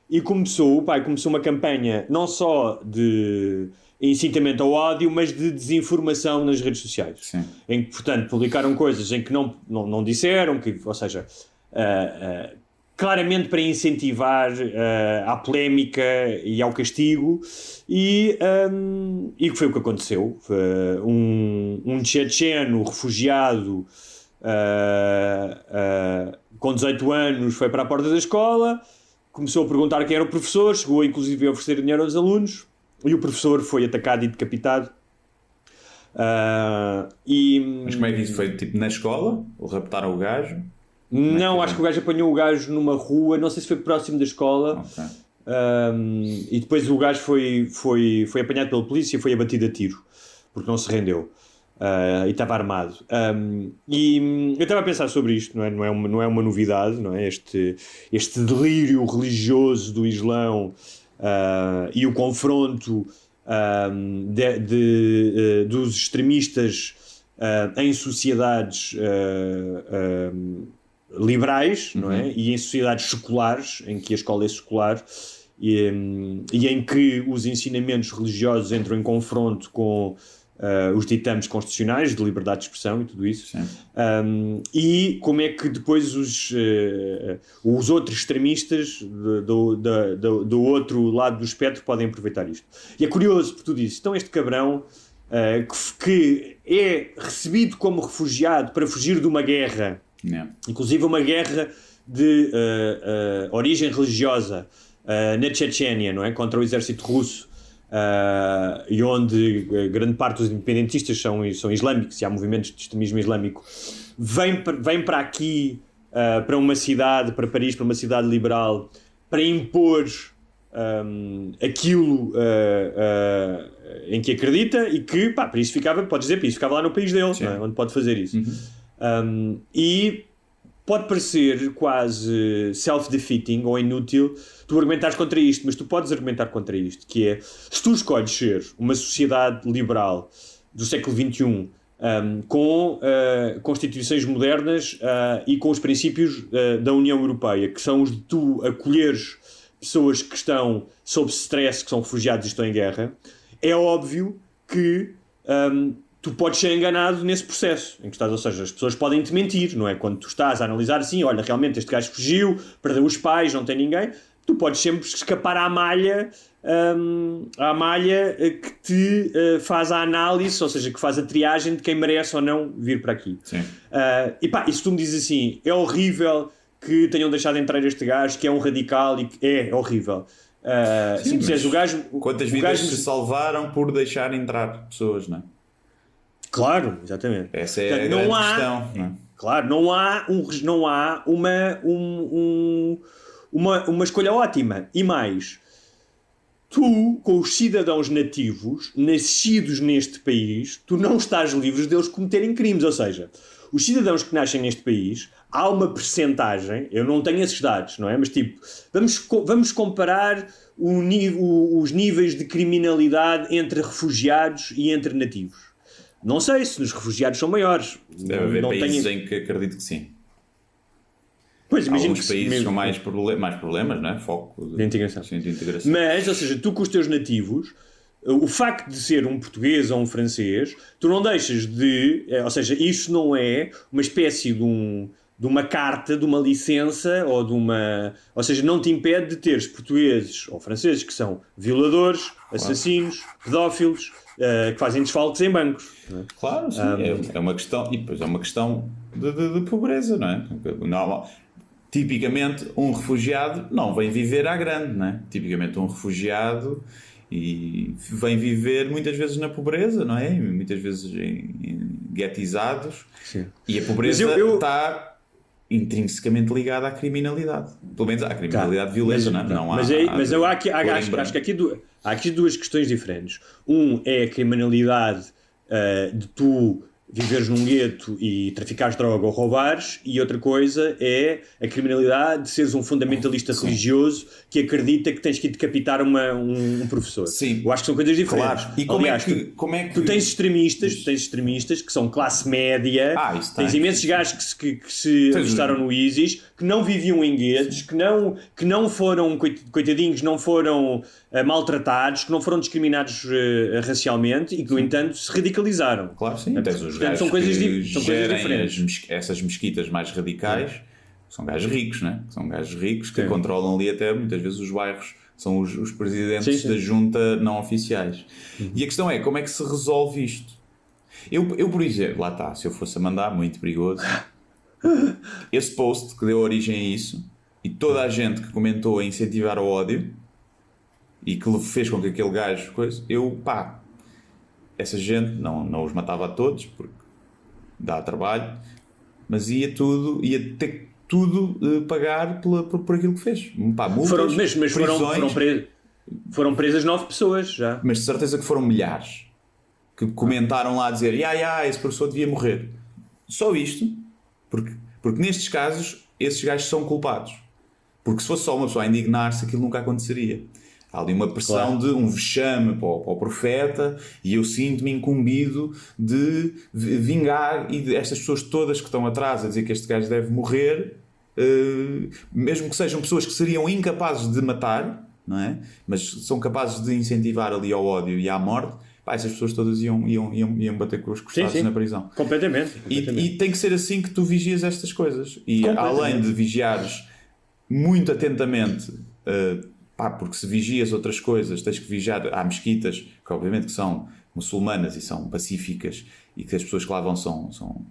e o pai começou uma campanha não só de incitamento ao ódio, mas de desinformação nas redes sociais. Sim. Em que, portanto, publicaram coisas em que não disseram, ou seja, claramente para incentivar à polémica e ao castigo, e que foi o que aconteceu. Um checheno refugiado com 18 anos foi para a porta da escola, começou a perguntar quem era o professor, chegou inclusive a oferecer dinheiro aos alunos, e o professor foi atacado e decapitado. Mas como é que isso foi? Tipo na escola? Ou raptaram o gajo? Não, acho que o gajo apanhou o gajo numa rua, não sei se foi próximo da escola. Okay. E depois o gajo foi apanhado pela polícia e foi abatido a tiro, porque não se rendeu. E estava armado. E eu estava a pensar sobre isto, não é uma novidade, não é? Este delírio religioso do Islão e o confronto dos extremistas em sociedades liberais, não é? E em sociedades seculares, em que a escola é secular, e em que os ensinamentos religiosos entram em confronto com os ditames constitucionais de liberdade de expressão e tudo isso. E como é que depois os outros extremistas do outro lado do espectro podem aproveitar isto. E é curioso por tudo isso. Então este cabrão que é recebido como refugiado para fugir de uma guerra, inclusive uma guerra de origem religiosa na Chechênia, não é? Contra o exército russo, e onde grande parte dos independentistas são islâmicos e há movimentos de extremismo islâmico, vem para aqui, para uma cidade, para Paris, para uma cidade liberal, para impor aquilo em que acredita, e que, para isso ficava, pode dizer, para isso ficava lá no país dele, não é? Onde pode fazer isso. E pode parecer quase self-defeating ou inútil tu argumentares contra isto, mas tu podes argumentar contra isto, que é, se tu escolhes ser uma sociedade liberal do século XXI, com constituições modernas e com os princípios da União Europeia, que são os de tu acolheres pessoas que estão sob stress, que são refugiados e estão em guerra, é óbvio que tu podes ser enganado nesse processo em que estás, ou seja, as pessoas podem te mentir, não é? Quando tu estás a analisar assim, olha, realmente este gajo fugiu, perdeu os pais, não tem ninguém, tu podes sempre escapar à malha que te faz a análise, ou seja, que faz a triagem de quem merece ou não vir para aqui. E se tu me dizes assim, é horrível que tenham deixado entrar este gajo, que é um radical, e que é horrível. Sim, se me disseres o gajo. Quantas o vidas gajo se salvaram por deixar entrar pessoas, não é? Claro, exatamente. Essa é Portanto, a grande questão. Não é? Claro, não há uma escolha ótima. E mais, tu, com os cidadãos nativos, nascidos neste país, tu não estás livre deles cometerem crimes. Ou seja, os cidadãos que nascem neste país, há uma percentagem, eu não tenho esses dados, não é? Mas tipo, vamos comparar os níveis de criminalidade entre refugiados e entre nativos. Não sei se os refugiados são maiores. Deve haver países em que acredito que sim. Pois, imagino alguns países com mais problemas, não é? Foco de integração. Sim, de integração. Mas, ou seja, tu com os teus nativos, o facto de ser um português ou um francês, tu não deixas de... Ou seja, isso não é uma espécie de uma carta, de uma licença ou de uma... Ou seja, não te impede de teres portugueses ou franceses que são violadores, assassinos, pedófilos, que fazem desfalques em bancos. Não é? Claro, sim. É uma questão... E depois é uma questão de pobreza, não é? Tipicamente, um refugiado não vem viver à grande, não é? Tipicamente, um refugiado e vem viver muitas vezes na pobreza, não é? Muitas vezes guetizados. Sim. E a pobreza está intrinsecamente ligada à criminalidade. Pelo menos à criminalidade violenta, não é? Mas eu acho que há aqui duas questões diferentes. É a criminalidade de tu viveres num gueto e traficares droga ou roubares, e outra coisa é a criminalidade de seres um fundamentalista religioso que acredita que tens que ir decapitar um professor. Sim. Eu acho que são coisas diferentes. Claro. E como é que... Tu tens extremistas que são classe média, tens imensos gajos que se alistaram no ISIS, que não viviam em guetos, que não foram, coitadinhos, não foram maltratados, que não foram discriminados racialmente e que, no entanto, se radicalizaram. Claro, sim. Portanto, são coisas diferentes. Essas mesquitas mais radicais são gajos ricos, né? São gajos ricos que controlam ali até muitas vezes os bairros, são os presidentes da junta não oficiais. E a questão é, como é que se resolve isto? Eu por exemplo, lá está, se eu fosse a mandar, muito perigoso, esse post que deu origem a isso e toda a gente que comentou a incentivar o ódio e que fez com que aquele gajo essa gente não os matava a todos porque dá trabalho, mas ia ter tudo pagar por aquilo que fez. Multas, foram presas 9 pessoas já. Mas de certeza que foram milhares que comentaram lá a dizer esse professor devia morrer. Só isto, porque nestes casos esses gajos são culpados. Porque se fosse só uma pessoa a indignar-se, aquilo nunca aconteceria. Há ali uma pressão de um vexame para o profeta e eu sinto-me incumbido de vingar e estas pessoas todas que estão atrás a dizer que este gajo deve morrer, mesmo que sejam pessoas que seriam incapazes de matar, não é? Mas são capazes de incentivar ali ao ódio e à morte, essas pessoas todas iam bater com os costados na prisão. Completamente. E tem que ser assim que tu vigias estas coisas. E além de vigiares muito atentamente... porque se vigias outras coisas, tens que vigiar. Há mesquitas que obviamente que são muçulmanas e são pacíficas e que as pessoas que lá vão são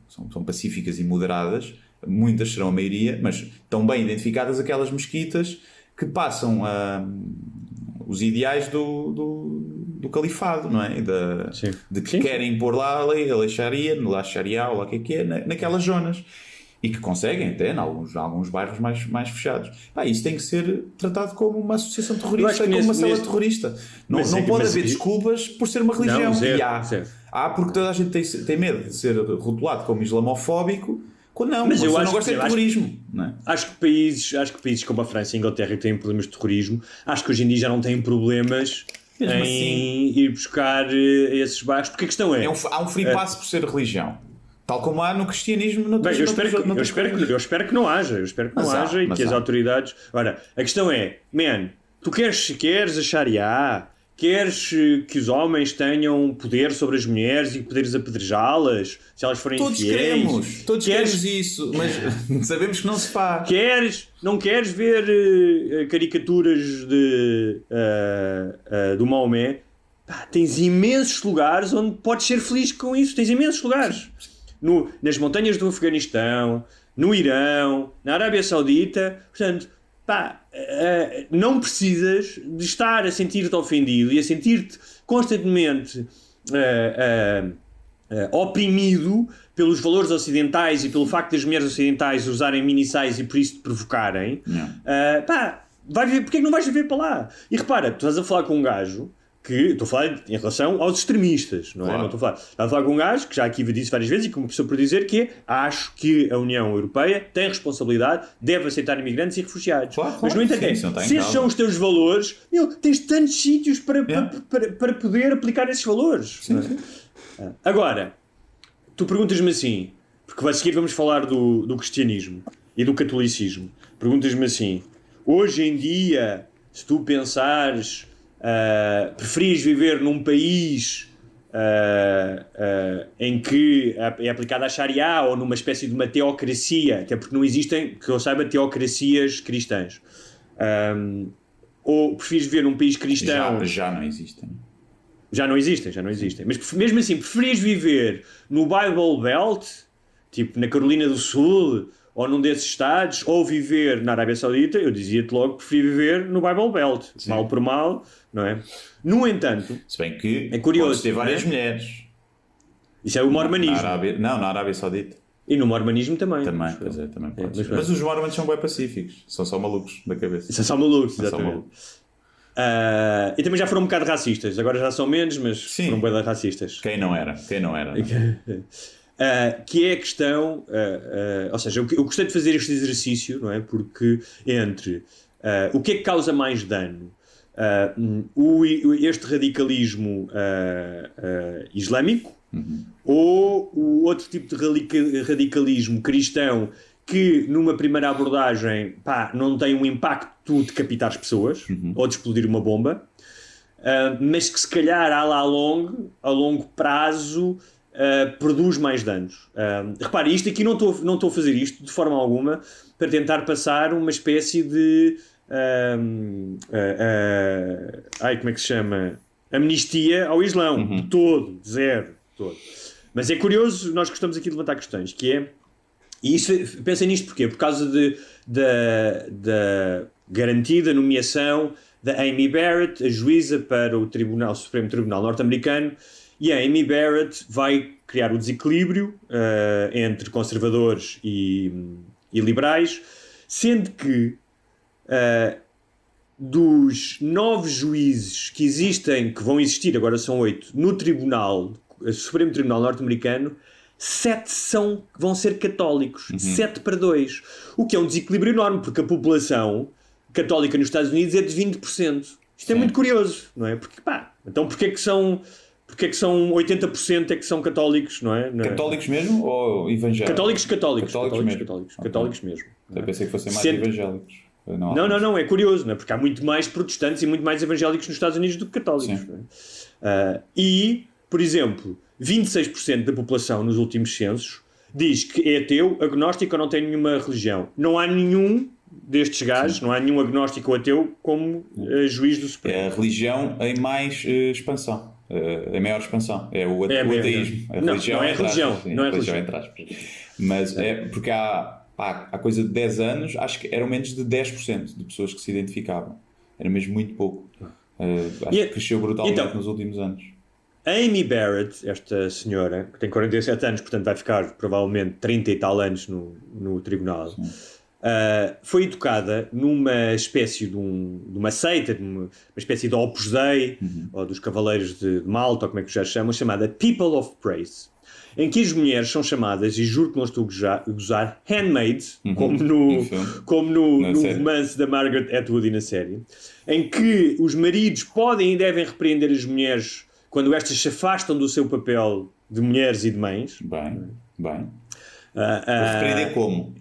pacíficas e moderadas, muitas serão a maioria, mas estão bem identificadas aquelas mesquitas que passam os ideais do califado, não é? De que querem pôr lá a lei Sharia, ou lá o que é, naquelas zonas. E que conseguem até em alguns bairros mais fechados. Isso tem que ser tratado como uma associação terrorista, como uma cela terrorista. Não pode haver desculpas por ser uma religião. Porque toda a gente tem medo de ser rotulado como islamofóbico. Mas eu não gosto de terrorismo. Acho que países como a França e a Inglaterra que têm problemas de terrorismo, acho que hoje em dia já não têm problemas em ir buscar esses bairros. Porque a questão há um free pass por ser religião. Tal como há no cristianismo. Eu espero que não haja. E que as autoridades... Ora, a questão é, tu queres a Sharia? Queres que os homens tenham poder sobre as mulheres e poderes apedrejá-las se elas forem infiéis? Todos queremos isso, mas sabemos que não se faz. Não queres ver caricaturas do Maomé? Tens imensos lugares onde podes ser feliz com isso. Tens imensos lugares. Nas montanhas do Afeganistão, no Irão, na Arábia Saudita. Portanto, não precisas de estar a sentir-te ofendido e a sentir-te constantemente oprimido pelos valores ocidentais e pelo facto das mulheres ocidentais usarem mini-sais e por isso te provocarem. Vai viver, porque é que não vais viver para lá? E repara, tu estás a falar com um gajo que, estou a falar em relação aos extremistas, não é? Não estás a falar com um gajo que já aqui disse várias vezes e que começou por dizer que acho que a União Europeia tem responsabilidade, deve aceitar imigrantes e refugiados. Mas no entanto, se esses são os teus valores, tens tantos sítios para poder aplicar esses valores. Agora, tu perguntas-me assim, porque a seguir vamos falar do cristianismo e do catolicismo. Perguntas-me assim, hoje em dia, se tu pensares, preferis viver num país em que é aplicada a Sharia ou numa espécie de uma teocracia, até porque não existem, que eu saiba, teocracias cristãs, ou preferis viver num país cristão... Já não existem. Já não existem. Mas mesmo assim, preferis viver no Bible Belt, tipo na Carolina do Sul, ou num desses estados, ou viver na Arábia Saudita, eu dizia-te logo que preferi viver no Bible Belt. Sim. Mal por mal, não é? No entanto... Se bem que é curioso, podes ter várias mulheres. Isso é o mormonismo. Na Arábia Saudita. E no mormonismo também. Também pode. Mas os mormons são bem pacíficos. São só malucos da cabeça. São só malucos, exatamente. E também já foram um bocado racistas. Agora já são menos, mas foram bem racistas. Quem não era? Que é a questão... ou seja, eu gostei de fazer este exercício, não é? Porque entre o que é que causa mais dano? Este radicalismo islâmico ou o outro tipo de radicalismo cristão que numa primeira abordagem não tem um impacto de decapitar as pessoas ou de explodir uma bomba, mas que se calhar a longo prazo produz mais danos. Repare, isto aqui não estou a fazer isto de forma alguma para tentar passar uma espécie de como é que se chama? Amnistia ao Islão, de todo, de zero, todo. Mas é curioso, nós gostamos aqui de levantar questões, que é, e isso, pensem nisto porquê? Por causa da garantida nomeação da Amy Barrett, a juíza para o Supremo Tribunal norte-americano, e a Amy Barrett vai criar o desequilíbrio entre conservadores e liberais, sendo que dos 9 juízes que existem, que vão existir, agora são 8, no Supremo Tribunal norte-americano, 7 vão ser católicos, 7-2, o que é um desequilíbrio enorme, porque a população católica nos Estados Unidos é de 20%. Isto é muito curioso, não é? Porque, então porquê é que são 80% é que são católicos, não é? Católicos mesmo ou evangélicos? Católicos mesmo. Eu pensei que fossem mais evangélicos. Não, é curioso, não é? Porque há muito mais protestantes e muito mais evangélicos nos Estados Unidos do que católicos. Não é? E, por exemplo, 26% da população nos últimos censos diz que é ateu, agnóstico ou não tem nenhuma religião. Não há nenhum destes gajos, não há nenhum agnóstico ou ateu como juiz do Supremo. É a religião em mais expansão. A maior expansão. É o ateísmo. A religião não é religião. Não é religião. Mas é porque há coisa de 10 anos, acho que eram menos de 10% de pessoas que se identificavam. Era mesmo muito pouco. Acho que cresceu brutalmente nos últimos anos. A Amy Barrett, esta senhora, que tem 47 anos, portanto vai ficar provavelmente 30 e tal anos no tribunal, foi educada numa espécie de uma seita, de uma espécie de Opus Dei, ou dos Cavaleiros de Malta, ou como é que já se chama, chamada People of Praise, em que as mulheres são chamadas, e juro que não estou a gozar, handmaids, como no romance da Margaret Atwood e na série, em que os maridos podem e devem repreender as mulheres quando estas se afastam do seu papel de mulheres e de mães. Bem. Repreender como?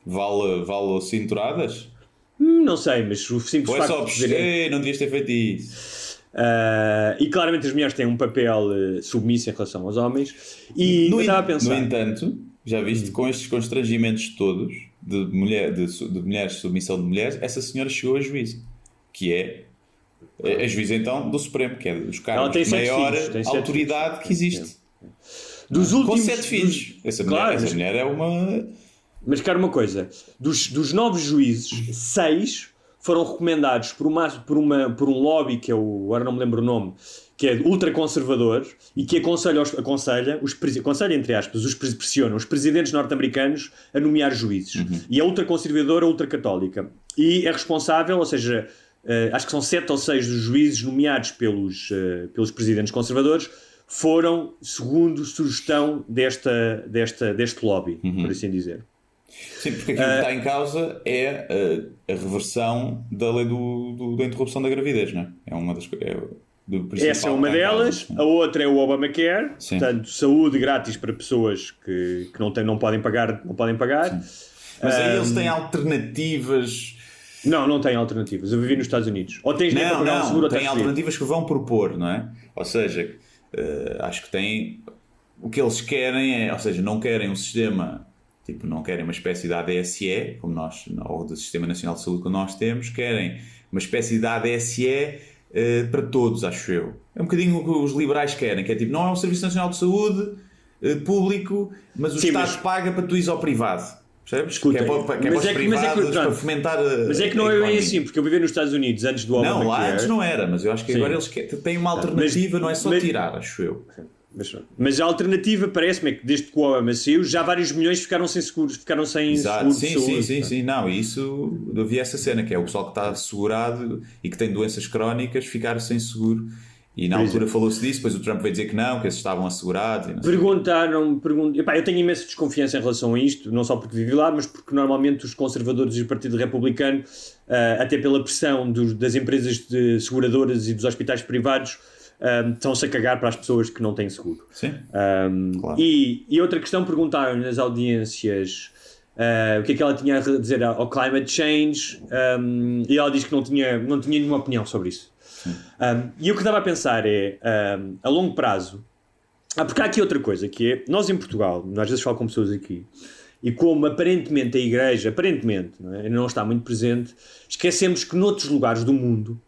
Vale cinturadas? Não sei, mas o simples facto de dizer... não devias ter feito isso. E claramente as mulheres têm um papel submisso em relação aos homens. E eu estava a pensar... No entanto, já viste, com estes constrangimentos todos de mulheres, de submissão de mulheres, essa senhora chegou a juíza, que é a juíza então do Supremo, que é dos cargos de maior autoridade que existe. Com 7 filhos. Essa mulher é uma... Mas quero uma coisa, dos 9 juízes, 6 foram recomendados por um lobby que é agora não me lembro o nome, que é ultraconservador e que aconselha entre aspas, pressiona os presidentes norte-americanos a nomear juízes. E é ultraconservadora, ultracatólica. E é responsável, ou seja, acho que são 7 ou 6 dos juízes nomeados pelos presidentes conservadores foram segundo sugestão deste lobby, por assim dizer. Sim, porque aquilo que está em causa é a reversão da lei da interrupção da gravidez, não é? É uma das essa é uma delas, a outra é o Obamacare, portanto, saúde grátis para pessoas que não podem pagar. Mas aí eles têm alternativas. Não têm alternativas. Eu vivi nos Estados Unidos. Ou tens nem para pagar um seguro, tem alternativas que vão propor, não é? Ou seja, acho que tem. O que eles querem é, ou seja, não querem um sistema, tipo, não querem uma espécie de ADSE, como nós, ou do Sistema Nacional de Saúde que nós temos, querem uma espécie de ADSE para todos, acho eu. É um bocadinho o que os liberais querem, que é tipo, não é um Serviço Nacional de Saúde público, mas o Estado paga para tu ires ao privado. Percebes? Que é para os privados, para fomentar mas é que não é bem assim, porque eu vivi nos Estados Unidos antes do Obamacare. Não, lá antes não era, mas eu acho que agora eles têm uma alternativa, não é só tirar, acho eu. Mas a alternativa parece-me é que desde que o Obama saiu, já vários milhões ficaram sem seguros, ficaram sem seguro de saúde. Sim, não, isso eu vi essa cena, que é o pessoal que está assegurado e que tem doenças crónicas ficar sem seguro. E na altura falou-se disso, depois o Trump veio dizer que esses estavam assegurados. Eu tenho imensa desconfiança em relação a isto, não só porque vivi lá, mas porque normalmente os conservadores e o Partido Republicano, até pela pressão das empresas de seguradoras e dos hospitais privados, estão-se a cagar para as pessoas que não têm seguro. Sim, claro. E outra questão, perguntaram nas audiências o que é que ela tinha a dizer ao climate change, e ela disse que não tinha nenhuma opinião sobre isso. E o que estava a pensar é, a longo prazo, porque há aqui outra coisa, que é, nós em Portugal, às vezes falo com pessoas aqui, e como aparentemente a Igreja, não está muito presente, esquecemos que noutros lugares do mundo,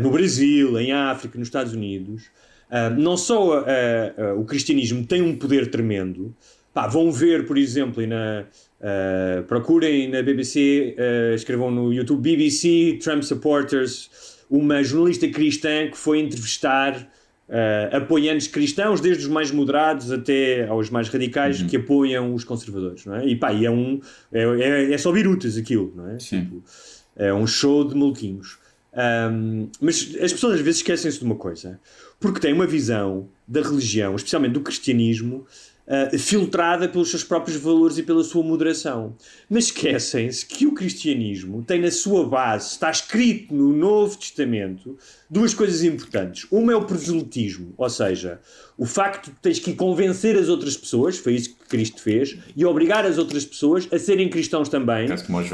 no Brasil, em África, nos Estados Unidos, não só o cristianismo tem um poder tremendo. Vão ver, por exemplo, procurem na BBC, escrevam no YouTube BBC Trump Supporters, uma jornalista cristã que foi entrevistar apoiantes cristãos, desde os mais moderados até aos mais radicais, que apoiam os conservadores, não é? E é só birutas aquilo, não é? Tipo, é um show de maluquinhos. Mas as pessoas às vezes esquecem-se de uma coisa, porque têm uma visão da religião, especialmente do cristianismo, filtrada pelos seus próprios valores e pela sua moderação. Mas esquecem-se que o cristianismo tem na sua base, está escrito no Novo Testamento, duas coisas importantes. Uma é o proselitismo, ou seja, o facto de tens que convencer as outras pessoas, foi isso que Cristo fez, e obrigar as outras pessoas a serem cristãos também,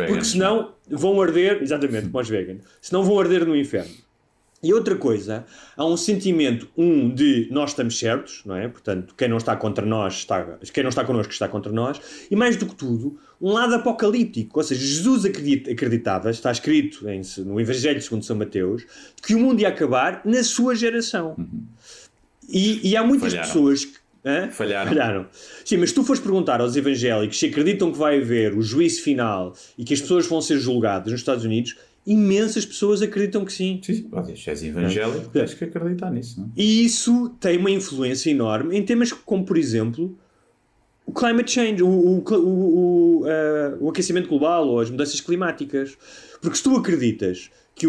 porque senão vão arder, exatamente, como os veganos, senão vão arder no inferno. E outra coisa, há um sentimento, de nós estamos certos, não é? Portanto, quem não está contra nós, quem não está connosco está contra nós, e mais do que tudo, um lado apocalíptico, ou seja, Jesus acreditava, está escrito no Evangelho segundo São Mateus, que o mundo ia acabar na sua geração. E há muitas pessoas que falharam. Sim, mas se tu fores perguntar aos evangélicos se acreditam que vai haver o juízo final e que as pessoas vão ser julgadas nos Estados Unidos, imensas pessoas acreditam que sim. Sim, se és evangélico, tens que acreditar nisso, não é? E isso tem uma influência enorme em temas como, por exemplo, o climate change, o aquecimento global ou as mudanças climáticas. Porque se tu acreditas que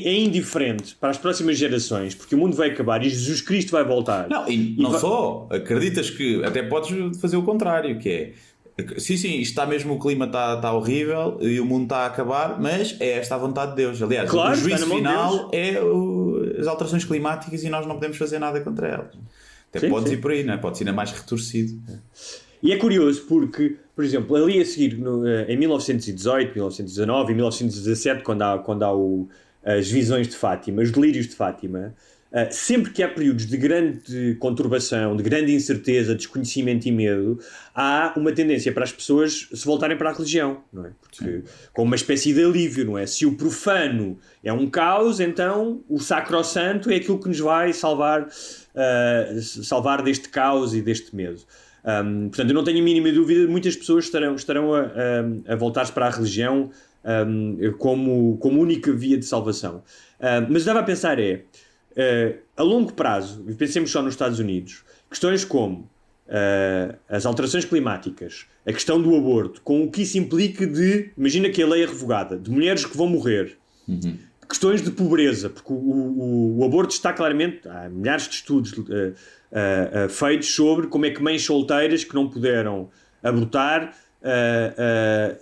é indiferente para as próximas gerações, porque o mundo vai acabar e Jesus Cristo vai voltar. Só acreditas que até podes fazer o contrário, que é sim, isto está mesmo, o clima está horrível e o mundo está a acabar, mas é esta a vontade de Deus. Aliás, o juízo final é as alterações climáticas e nós não podemos fazer nada contra elas. Até podes ir por aí, não é? Podes ir mais retorcido. E é curioso porque, por exemplo, ali a seguir, em 1918, 1919 e 1917, quando há as visões de Fátima, os delírios de Fátima, sempre que há períodos de grande conturbação, de grande incerteza, desconhecimento e medo, há uma tendência para as pessoas se voltarem para a religião, não é? Porque, como uma espécie de alívio, não é? Se o profano é um caos, então o sacrossanto é aquilo que nos vai salvar deste caos e deste medo. Portanto, eu não tenho a mínima dúvida, muitas pessoas estarão a voltar-se para a religião como única via de salvação. Mas estava a pensar a longo prazo, pensemos só nos Estados Unidos, questões como as alterações climáticas, a questão do aborto, com o que isso implica imagina que a lei é revogada, de mulheres que vão morrer, questões de pobreza, porque o aborto está claramente, há milhares de estudos feitos sobre como é que mães solteiras que não puderam abortar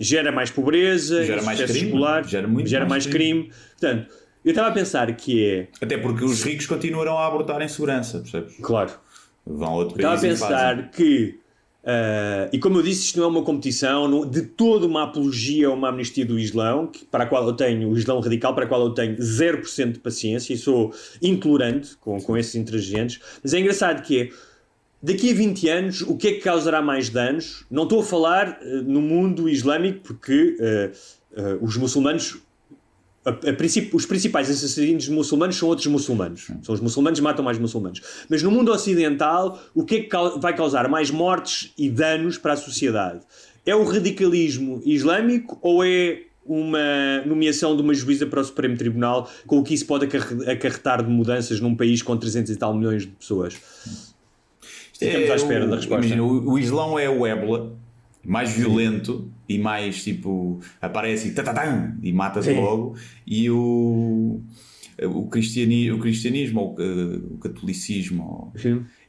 gera mais pobreza, gera mais crime, escolar, gera mais crime. Portanto, eu estava a pensar que até porque os ricos continuarão a abortar em segurança, percebes? Claro. Vão a outro país. Estava a pensar que, e como eu disse, isto não é uma competição, de toda uma apologia ou uma amnistia do Islão, para a qual eu tenho, o Islão radical, para a qual eu tenho 0% de paciência e sou intolerante com esses intransigentes, mas é engraçado que daqui a 20 anos, o que é que causará mais danos? Não estou a falar no mundo islâmico, porque os muçulmanos, os principais assassinos muçulmanos são outros muçulmanos. São os muçulmanos que matam mais muçulmanos. Mas no mundo ocidental, o que é que vai causar mais mortes e danos para a sociedade? É o radicalismo islâmico ou é uma nomeação de uma juíza para o Supremo Tribunal, com o que isso pode acarretar de mudanças num país com 300 e tal milhões de pessoas? Ficamos à espera da resposta. Imagina, o Islão é o ébola, mais violento e mais tipo aparece e mata-se logo, e o cristianismo ou o catolicismo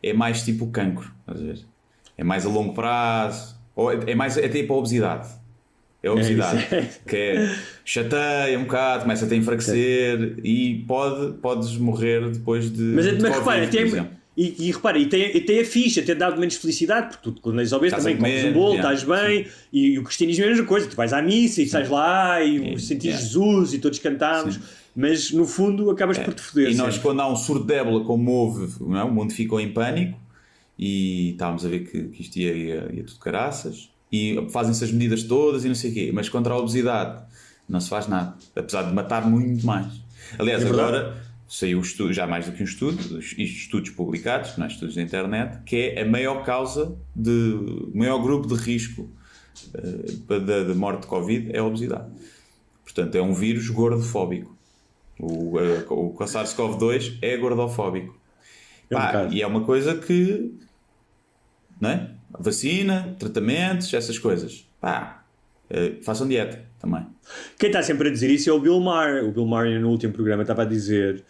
é mais tipo cancro, estás a ver? É mais a longo prazo, ou é mais tipo a obesidade. É a obesidade que chateia um bocado, começa a te enfraquecer e podes morrer depois de. Mas COVID, repara, e repara, e tem a ficha, tem dado menos felicidade, porque tu quando és obeso também comes um bolo, estás bem, e o cristianismo é a mesma coisa, tu vais à missa e sais lá e sentis Jesus e todos cantamos, mas no fundo acabas por te foder. E nós, quando há um surto de ébola como houve, não é? O mundo ficou em pânico e estávamos a ver que isto ia tudo caraças, e fazem-se as medidas todas e não sei o quê, mas contra a obesidade não se faz nada, apesar de matar muito mais. Aliás, agora saiu já mais do que um estudo, estudos publicados, não é? Estudos da internet, que é a maior causa maior grupo de risco de morte de Covid é a obesidade. Portanto, é um vírus gordofóbico. O SARS-CoV-2 é gordofóbico. E é uma coisa que, não é? Vacina, tratamentos, essas coisas. Façam dieta também. Quem está sempre a dizer isso é o Bill Maher. O Bill Maher no último programa estava a dizer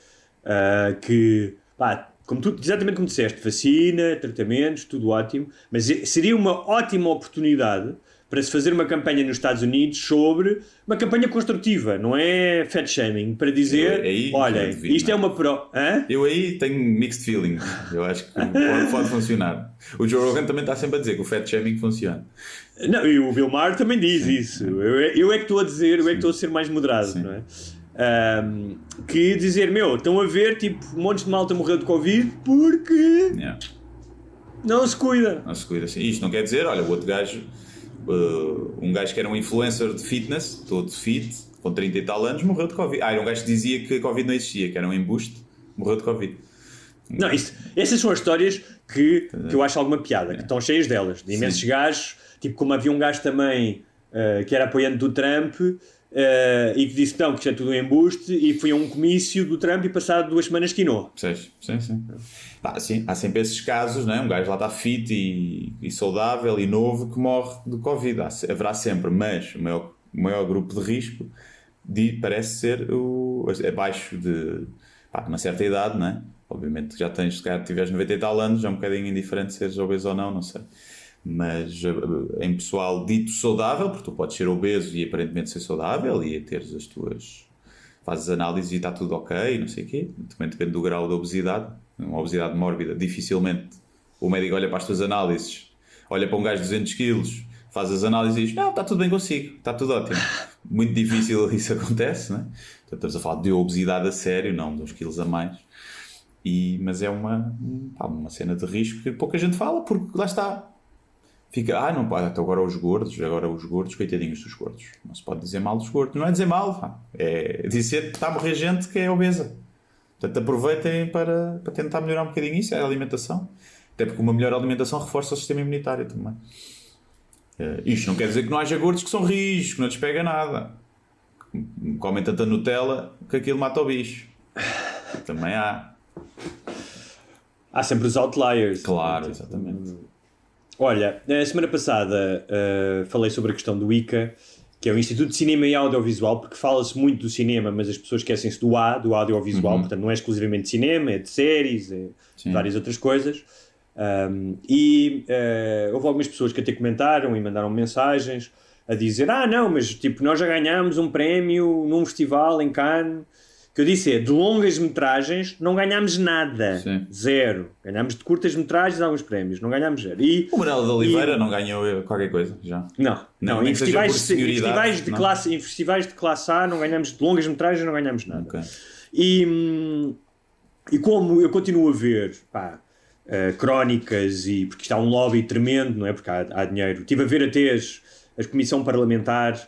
que, exatamente como disseste, vacina, tratamentos, tudo ótimo, mas seria uma ótima oportunidade para se fazer uma campanha nos Estados Unidos sobre uma campanha construtiva, não é fat shaming, para dizer, olha, isto é uma Eu aí tenho mixed feelings, eu acho que pode funcionar. O Joe Rogan também está sempre a dizer que o fat shaming funciona. Não, e o Bill Maher também diz isso. Eu é que estou a dizer, eu é que estou a ser mais moderado, não é? Que dizer, estão a ver, tipo, um monte de malta morreu de Covid porque não se cuida. Não se cuida, sim. Isto não quer dizer, olha, o outro gajo, um gajo que era um influencer de fitness, todo fit, com 30 e tal anos, morreu de Covid. Era um gajo que dizia que a Covid não existia, que era um embuste, morreu de Covid. Não, essas são as histórias que eu acho alguma piada, que estão cheias delas, de imensos gajos, tipo como havia um gajo também que era apoiante do Trump e que disse que isto é tudo um embuste, e foi a um comício do Trump e passado 2 semanas quinou. Sim. Sim, há sempre esses casos, não é? Um gajo lá está fit e saudável e novo que morre de Covid. Haverá sempre, mas o maior grupo de risco parece ser abaixo de uma certa idade, não é? Obviamente já tens, se calhar tiveres 90 e tal anos, é um bocadinho indiferente seres obeso ou não sei. Mas em pessoal dito saudável, porque tu podes ser obeso e aparentemente ser saudável e teres as tuas... fazes análises e está tudo ok, não sei o quê. Também depende do grau de obesidade. Uma obesidade mórbida, dificilmente o médico olha para as tuas análises, olha para um gajo de 200 quilos, faz as análises e diz, não, está tudo bem consigo, está tudo ótimo. Muito difícil isso acontece, não é? Portanto, estamos a falar de obesidade a sério, não de uns quilos a mais. Mas é uma cena de risco que pouca gente fala, porque lá está. Fica, não pode, até agora os gordos, coitadinhos dos gordos. Não se pode dizer mal dos gordos. Não é dizer mal, é dizer que está a morrer gente que é obesa. Portanto, aproveitem para tentar melhorar um bocadinho isso, é a alimentação. Até porque uma melhor alimentação reforça o sistema imunitário também. Isto não quer dizer que não haja gordos que são rijos, que não despega nada. Comem tanta Nutella que aquilo mata o bicho. Também há. Há sempre os outliers. Claro, exatamente. Olha, na semana passada falei sobre a questão do ICA, que é o Instituto de Cinema e Audiovisual, porque fala-se muito do cinema, mas as pessoas esquecem-se do audiovisual, portanto não é exclusivamente de cinema, é de séries, é de várias outras coisas. Houve algumas pessoas que até comentaram e mandaram mensagens a dizer, não, mas tipo, nós já ganhámos um prémio num festival em Cannes. Que eu disse de longas metragens não ganhámos nada. Sim. Zero. Ganhámos de curtas metragens alguns prémios, não ganhámos zero. O Manuel de Oliveira não ganhou qualquer coisa já? Não. Em festivais de classe A não ganhámos, de longas metragens não ganhámos nada. Okay. E como eu continuo a ver crónicas, porque está um lobby tremendo, não é? Porque há dinheiro. Estive a ver até a comissão parlamentar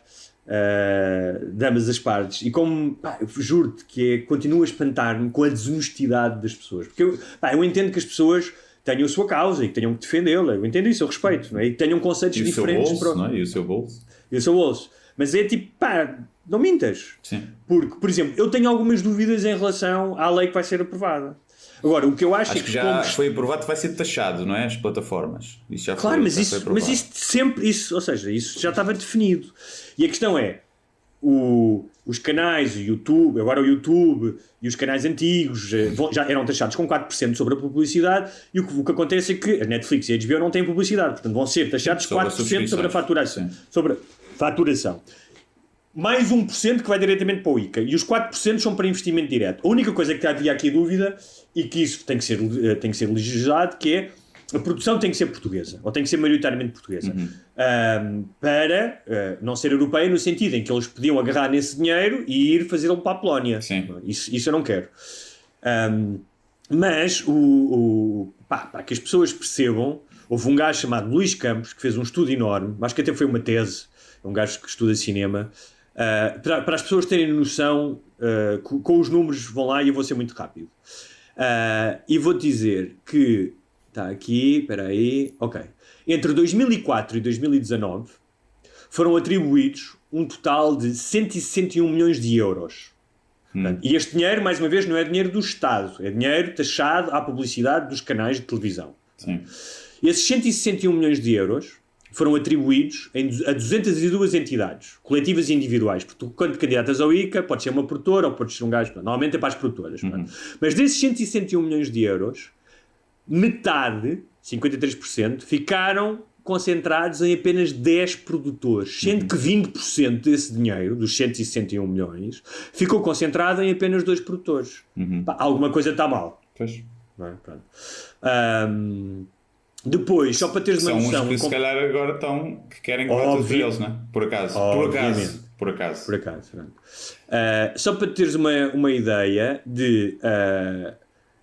de ambas as partes, e como eu juro-te que continuo a espantar-me com a desonestidade das pessoas, porque eu entendo que as pessoas tenham a sua causa e que tenham que defendê-la, eu entendo isso, eu respeito, não é? E que tenham conceitos diferentes bolso, não é? E o seu bolso, mas é tipo, não mintas. Sim. Porque, por exemplo, eu tenho algumas dúvidas em relação à lei que vai ser aprovada. Agora, o que eu acho é que já foi aprovado, vai ser taxado, não é? As plataformas. Isso já claro, foi, mas isso sempre, ou seja, isso já estava definido. E a questão é, os canais, o YouTube e os canais antigos já eram taxados com 4% sobre a publicidade, e o que acontece é que a Netflix e a HBO não têm publicidade, portanto vão ser taxados 4% sobre a faturação. Sobre a faturação. Mais 1% que vai diretamente para o ICA, e os 4% são para investimento direto. A única coisa que havia aqui dúvida, e que isso tem que ser legislado, que é a produção tem que ser portuguesa, ou tem que ser maioritariamente portuguesa, para não ser europeia, no sentido em que eles podiam agarrar nesse dinheiro e ir fazê-lo para a Polónia. Sim. Isso eu não quero. Mas, para que as pessoas percebam, houve um gajo chamado Luís Campos, que fez um estudo enorme, acho que até foi uma tese, um gajo que estuda cinema, para as pessoas terem noção, com os números vão lá, e eu vou ser muito rápido. E vou dizer que está aqui, espera aí, ok. Entre 2004 e 2019 foram atribuídos um total de 161 milhões de euros. Portanto, e este dinheiro, mais uma vez, não é dinheiro do Estado, é dinheiro taxado à publicidade dos canais de televisão. Sim. Esses 161 milhões de euros foram atribuídos a 202 entidades, coletivas e individuais. Porque tu, quando candidatas ao ICA, pode ser uma produtora ou pode ser um gajo, normalmente é para as produtoras. Mas desses 161 milhões de euros, metade, 53%, ficaram concentrados em apenas 10 produtores, sendo que 20% desse dinheiro, dos 161 milhões, ficou concentrado em apenas 2 produtores. Alguma coisa está mal. Pois. Não é? Pronto. Depois, só para teres uma noção... São uns que se calhar agora que querem colar tudo eles, não é? Por acaso. Só para teres uma ideia de...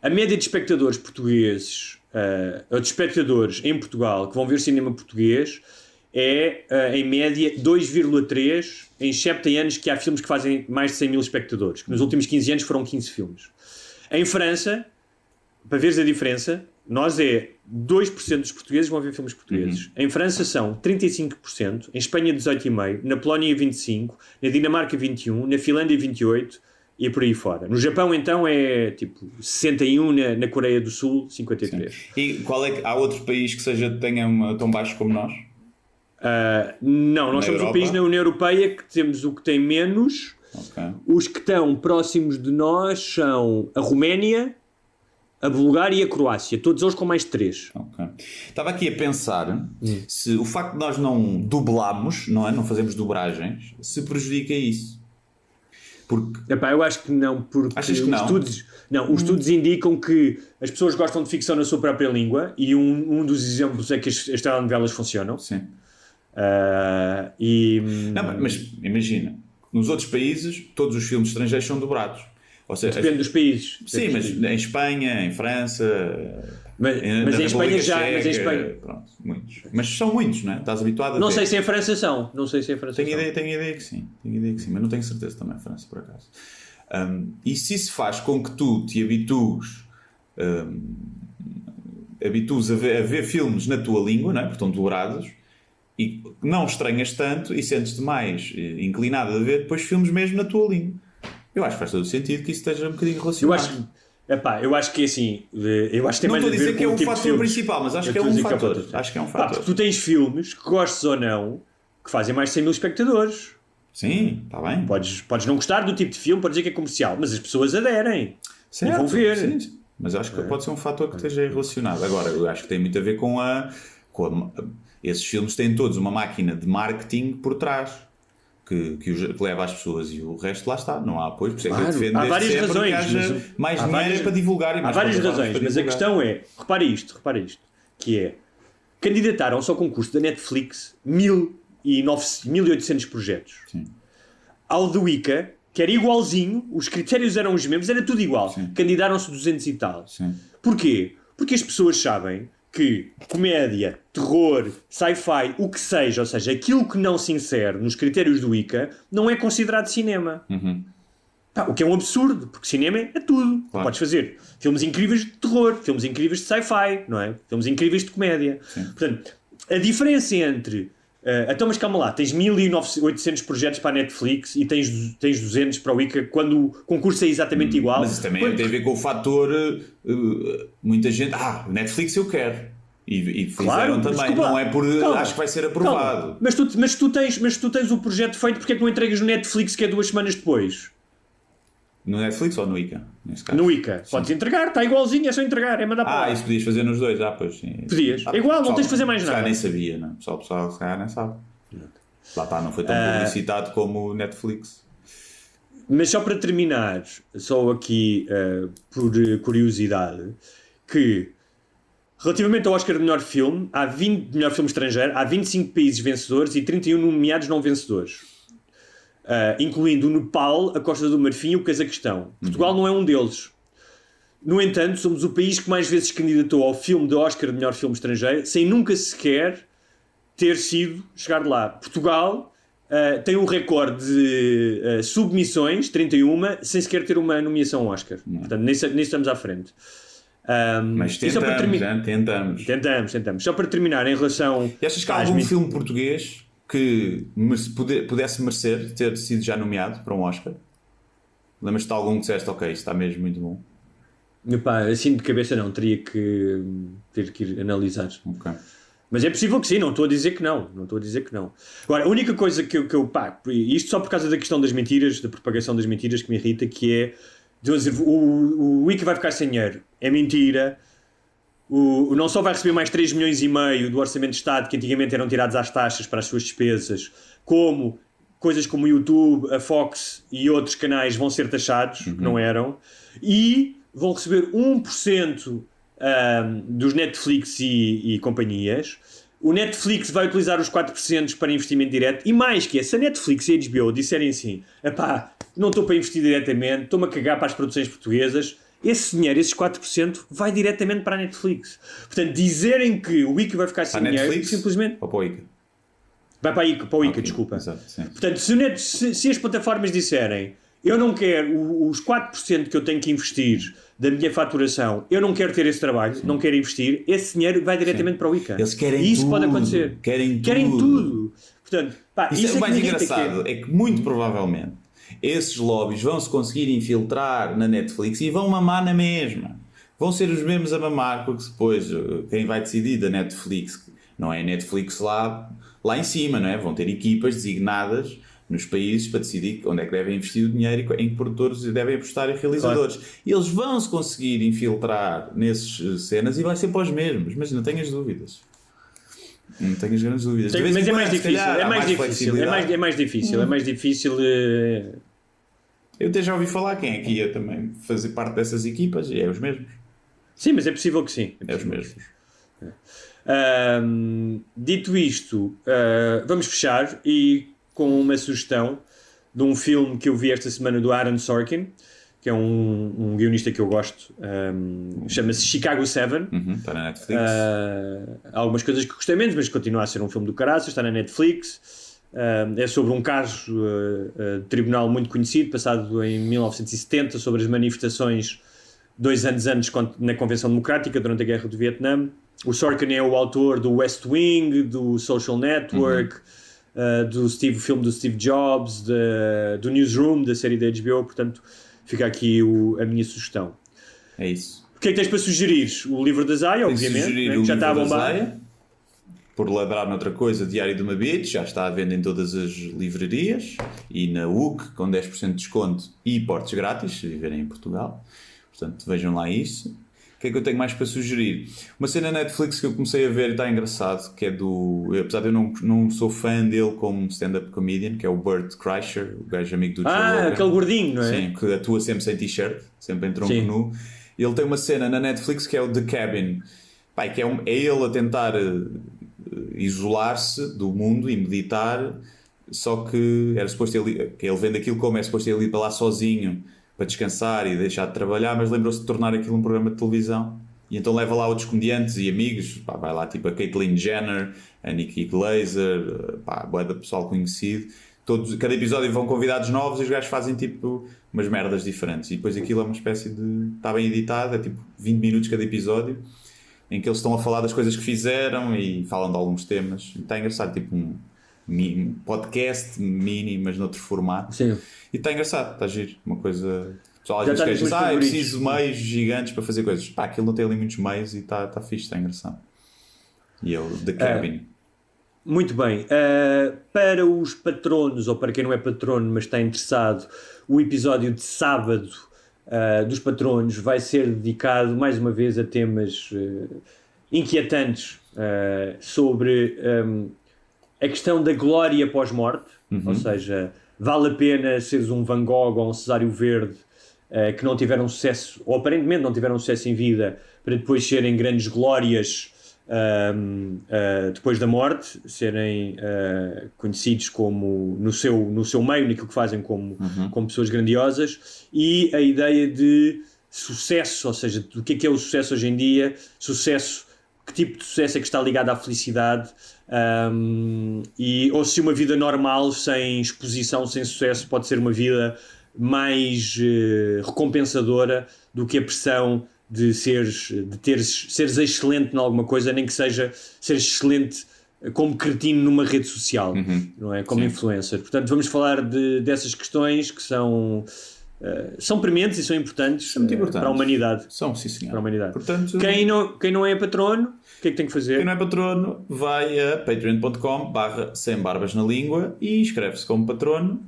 a média de espectadores portugueses, ou de espectadores em Portugal que vão ver cinema português, é em média 2,3, excepto em anos que há filmes que fazem mais de 100 mil espectadores, que nos últimos 15 anos foram 15 filmes. Em França, para veres a diferença, nós 2% dos portugueses vão ver filmes portugueses. Em França são 35%, em Espanha 18,5%, na Polónia 25%, na Dinamarca 21%, na Finlândia 28%, e por aí fora. No Japão, então, é tipo 61%, na Coreia do Sul, 53%. Sim. E qual é que há outro país que tenha tão baixo como nós? Não, nós somos um país na União Europeia que temos o que tem menos. Okay. Os que estão próximos de nós são a Roménia, a Bulgária e a Croácia, todos eles com mais de 3. Okay. Estava aqui a pensar se o facto de nós não dublamos, não fazemos dobragens, se prejudica isso. Porque... eu acho que não, porque achas que não? Os estudos indicam que as pessoas gostam de ficção na sua própria língua, e um dos exemplos é que as telenovelas funcionam. Sim. Não, mas imagina, nos outros países todos os filmes estrangeiros são dobrados. Ou seja, depende dos países. Sim, mas em Espanha, em França, mas em Espanha já, mas em Espanha, pronto, muitos. Mas são muitos, não é? Estás habituado a não sei se em França são, Tenho ideia que sim, mas não tenho certeza também em França, por acaso. E se isso faz com que tu te habitues habitues a ver filmes na tua língua, não é? Porque estão dobrados, e não estranhas tanto e sentes-te mais inclinado a ver depois filmes mesmo na tua língua. Eu acho que faz todo o sentido que isso esteja um bocadinho relacionado. Eu acho que é assim. Eu acho que tem não mais estou a a ver dizer com que é o um tipo de fator filmes. principal, mas acho que é um fator. Acho que é um fator. Porque tu tens filmes que gostes ou não que fazem mais de 100 mil espectadores. Sim, está bem. Podes não gostar do tipo de filme, podes dizer que é comercial, mas as pessoas aderem. Certo, e vão ver. Sim. Mas acho que pode ser um fator que esteja relacionado. Agora, eu acho que tem muito a ver com esses filmes têm todos uma máquina de marketing por trás que leva às pessoas, e o resto lá está, não há apoio. Por isso é que eu defendo há várias razões, que haja mais dinheiro para divulgar. Há várias razões, mas a questão é, repara isto, que é, candidataram-se ao concurso da Netflix 1.800 projetos. Sim. Ao do Wicca, que era igualzinho, os critérios eram os mesmos, era tudo igual. Sim. Candidaram-se 200 e tal. Sim. Porquê? Porque as pessoas sabem que comédia, terror, sci-fi, o que seja, ou seja, aquilo que não se insere nos critérios do Wicca, não é considerado cinema. Uhum. O que é um absurdo, porque cinema é tudo. Claro. Podes fazer filmes incríveis de terror, filmes incríveis de sci-fi, não é? Filmes incríveis de comédia. Sim. Portanto, a diferença entre... então, mas calma lá, tens 1.800 projetos para a Netflix e tens 200 para o Wicca, quando o concurso é exatamente igual. Mas isso também tem a ver com o fator muita gente, Netflix eu quero. E fizeram também, não é por acho que vai ser aprovado. Mas tu tens o projeto feito, porque é que não entregas no Netflix, que é 2 semanas depois? No Netflix ou no Wicca? No Wicca. Podes entregar, está igualzinho, é só entregar, é mandar para lá. Isso podias fazer nos dois, pois sim. Podias. É igual, não tens de fazer mais nada. Nem sabia, não. O pessoal se calhar nem sabe. Lá está, não foi tão publicitado como o Netflix. Mas só para terminar, só aqui por curiosidade, que relativamente ao Oscar de melhor filme, há 20 de melhor filme estrangeiro, há 25 países vencedores e 31 nomeados não vencedores. Incluindo o Nepal, a Costa do Marfim e o Cazaquistão. Portugal não é um deles. No entanto, somos o país que mais vezes candidatou ao filme de Oscar de melhor filme estrangeiro, sem nunca sequer ter sido chegar lá. Portugal tem um recorde de submissões, 31, sem sequer ter uma nomeação ao Oscar. Portanto, nisso estamos à frente. Mas tentamos. Só para terminar, em relação... E achas que há algum filme português que pudesse merecer ter sido já nomeado para um Oscar? Lembras-te de algum que disseste, ok, isto está mesmo muito bom? Assim de cabeça não, teria que ir analisar. Okay. Mas é possível que sim, não estou a dizer que não. Agora, a única coisa que eu isto só por causa da questão das mentiras, da propagação das mentiras, que me irrita, que é dizer, o Wicca vai ficar sem dinheiro. É mentira. Não só vai receber mais 3,5 milhões do Orçamento de Estado, que antigamente eram tirados às taxas para as suas despesas, como coisas como o YouTube, a Fox e outros canais vão ser taxados, que não eram, e vão receber 1% dos Netflix e companhias. O Netflix vai utilizar os 4% para investimento direto, e mais que se a Netflix e a HBO disserem assim, não estou para investir diretamente, estou-me a cagar para as produções portuguesas, esse dinheiro, esses 4%, vai diretamente para a Netflix. Portanto, dizerem que o Wicca vai ficar sem dinheiro, Netflix, simplesmente... Ou para o Wicca? Vai para o Wicca, okay. Desculpa. Exato, portanto, se as plataformas disserem, eu não quero os 4% que eu tenho que investir da minha faturação, eu não quero ter esse trabalho, não quero investir, esse dinheiro vai diretamente para o Wicca. Eles querem e isso tudo. Pode acontecer. Querem tudo. Portanto, isso é o mais engraçado, é que muito provavelmente esses lobbies vão se conseguir infiltrar na Netflix e vão mamar na mesma. Vão ser os mesmos a mamar, porque depois quem vai decidir da Netflix não é a Netflix lá em cima, não é? Vão ter equipas designadas nos países para decidir onde é que devem investir o dinheiro e em que produtores devem apostar e realizadores. Claro. E eles vão se conseguir infiltrar nessas cenas e vai ser para os mesmos, mas não tenhas dúvidas. Não tenho as grandes dúvidas. Mas é mais difícil. É mais difícil. Eu até já ouvi falar quem é que ia também fazer parte dessas equipas e é os mesmos. Sim, mas é possível que sim. É os mesmos. Dito isto, vamos fechar e com uma sugestão de um filme que eu vi esta semana do Aaron Sorkin, que é um guionista que eu gosto, chama-se Chicago 7. Está na Netflix. Há algumas coisas que gostei menos, mas continua a ser um filme do caraças, está na Netflix. É sobre um caso de tribunal muito conhecido, passado em 1970, sobre as manifestações 2 anos antes na Convenção Democrática, durante a Guerra do Vietnã. O Sorkin é o autor do West Wing, do Social Network, do filme do Steve Jobs, do Newsroom, da série da HBO, portanto fica aqui a minha sugestão. É isso. O que é que tens para sugerir? O livro da Zaya, obviamente, né? Que já está a bombar. Por ladrar noutra coisa, Diário de uma Bitch, já está à venda em todas as livrarias e na UC com 10% de desconto e portes grátis, se viverem em Portugal. Portanto, vejam lá isso. O que é que eu tenho mais para sugerir? Uma cena na Netflix que eu comecei a ver e está engraçado, que é apesar de eu não sou fã dele como stand-up comedian, que é o Bert Kreischer, o gajo amigo do Joe Rogan. Aquele gordinho, não é? Sim, que atua sempre sem t-shirt, sempre em tronco nu. Ele tem uma cena na Netflix que é o The Cabin, que é ele a tentar isolar-se do mundo e meditar, só que era suposto ele vende aquilo como é suposto ele ir para lá sozinho para descansar e deixar de trabalhar, mas lembrou-se de tornar aquilo um programa de televisão e então leva lá outros comediantes e amigos, vai lá tipo a Caitlyn Jenner, a Nikki Glaser, bué de pessoal conhecido. Cada episódio vão convidados novos e os gajos fazem tipo umas merdas diferentes e depois aquilo é uma espécie de... está bem editado, é tipo 20 minutos cada episódio em que eles estão a falar das coisas que fizeram e falam de alguns temas. Está engraçado, tipo um podcast mini, mas noutro formato. Sim. E está engraçado, está giro. Uma coisa... O pessoal às vezes diz, eu preciso de meios gigantes para fazer coisas. Aquilo não tem ali muitos meios e está fixe, está engraçado. E é o The Cabin. Muito bem. Para os patronos, ou para quem não é patrono, mas está interessado, o episódio de sábado dos patronos vai ser dedicado mais uma vez a temas inquietantes sobre a questão da glória pós-morte, ou seja, vale a pena seres um Van Gogh ou um Cesário Verde que não tiveram sucesso, ou aparentemente não tiveram sucesso em vida, para depois serem grandes glórias depois da morte, serem conhecidos como no seu meio, naquilo que fazem como pessoas grandiosas, e a ideia de sucesso, ou seja, do que é o sucesso hoje em dia, sucesso, que tipo de sucesso é que está ligado à felicidade, ou se uma vida normal, sem exposição, sem sucesso, pode ser uma vida mais recompensadora do que a pressão de seres excelente em alguma coisa, nem que seja seres excelente como cretino numa rede social, não é? Como influencer. Portanto, vamos falar dessas questões que são prementes e são importantes, para a humanidade. São, sim, senhor. Para a humanidade. Portanto, quem não é patrono, o que é que tem que fazer? Quem não é patrono vai a patreon.com/sembarbasnalíngua e inscreve-se como patrono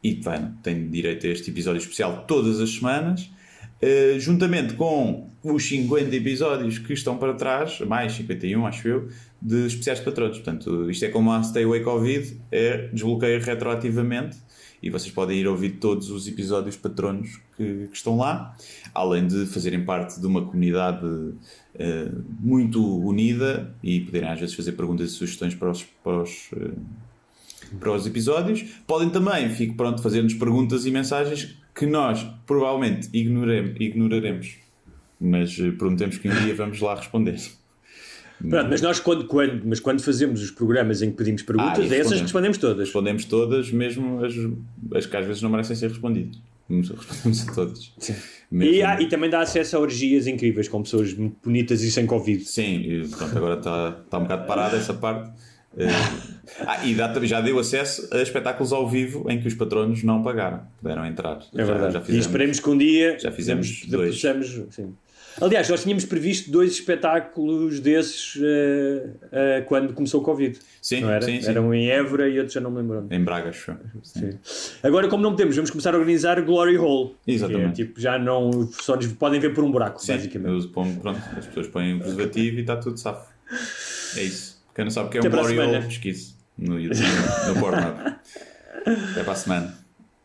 e tem direito a este episódio especial todas as semanas. Juntamente com os 50 episódios que estão para trás, mais 51 acho eu, de especiais de patronos. Portanto, isto é como a Stay Away Covid, desbloqueia retroativamente e vocês podem ir ouvir todos os episódios patronos que estão lá, além de fazerem parte de uma comunidade muito unida e poderem às vezes fazer perguntas e sugestões para os episódios. Podem também fazer-nos perguntas e mensagens que nós provavelmente ignoraremos, mas prometemos que um dia vamos lá responder. Pronto, mas nós quando fazemos os programas em que pedimos perguntas, essas respondemos todas. Respondemos todas, mesmo as que às vezes não merecem ser respondidas. Respondemos a todas. E também dá acesso a orgias incríveis com pessoas muito bonitas e sem Covid. Sim, e pronto, agora está um bocado parada essa parte. Já deu acesso a espetáculos ao vivo em que os patronos não pagaram, puderam entrar. É verdade. Já fizemos, e esperemos que um dia já fizemos dois. Sim. Aliás, nós tínhamos previsto 2 espetáculos desses quando começou o Covid. Sim, não era? Sim. Eram em Évora e outros já não me lembro. Em Braga, acho. Sim. Agora, como não podemos, vamos começar a organizar Glory Hole. Exatamente. Que é, tipo, já não, só nos podem ver por um buraco, basicamente. As pessoas põem um preservativo e está tudo safo. É isso. Quem não sabe o que é um Glory Hole, pesquise no YouTube, no Pornhub. Até para a semana.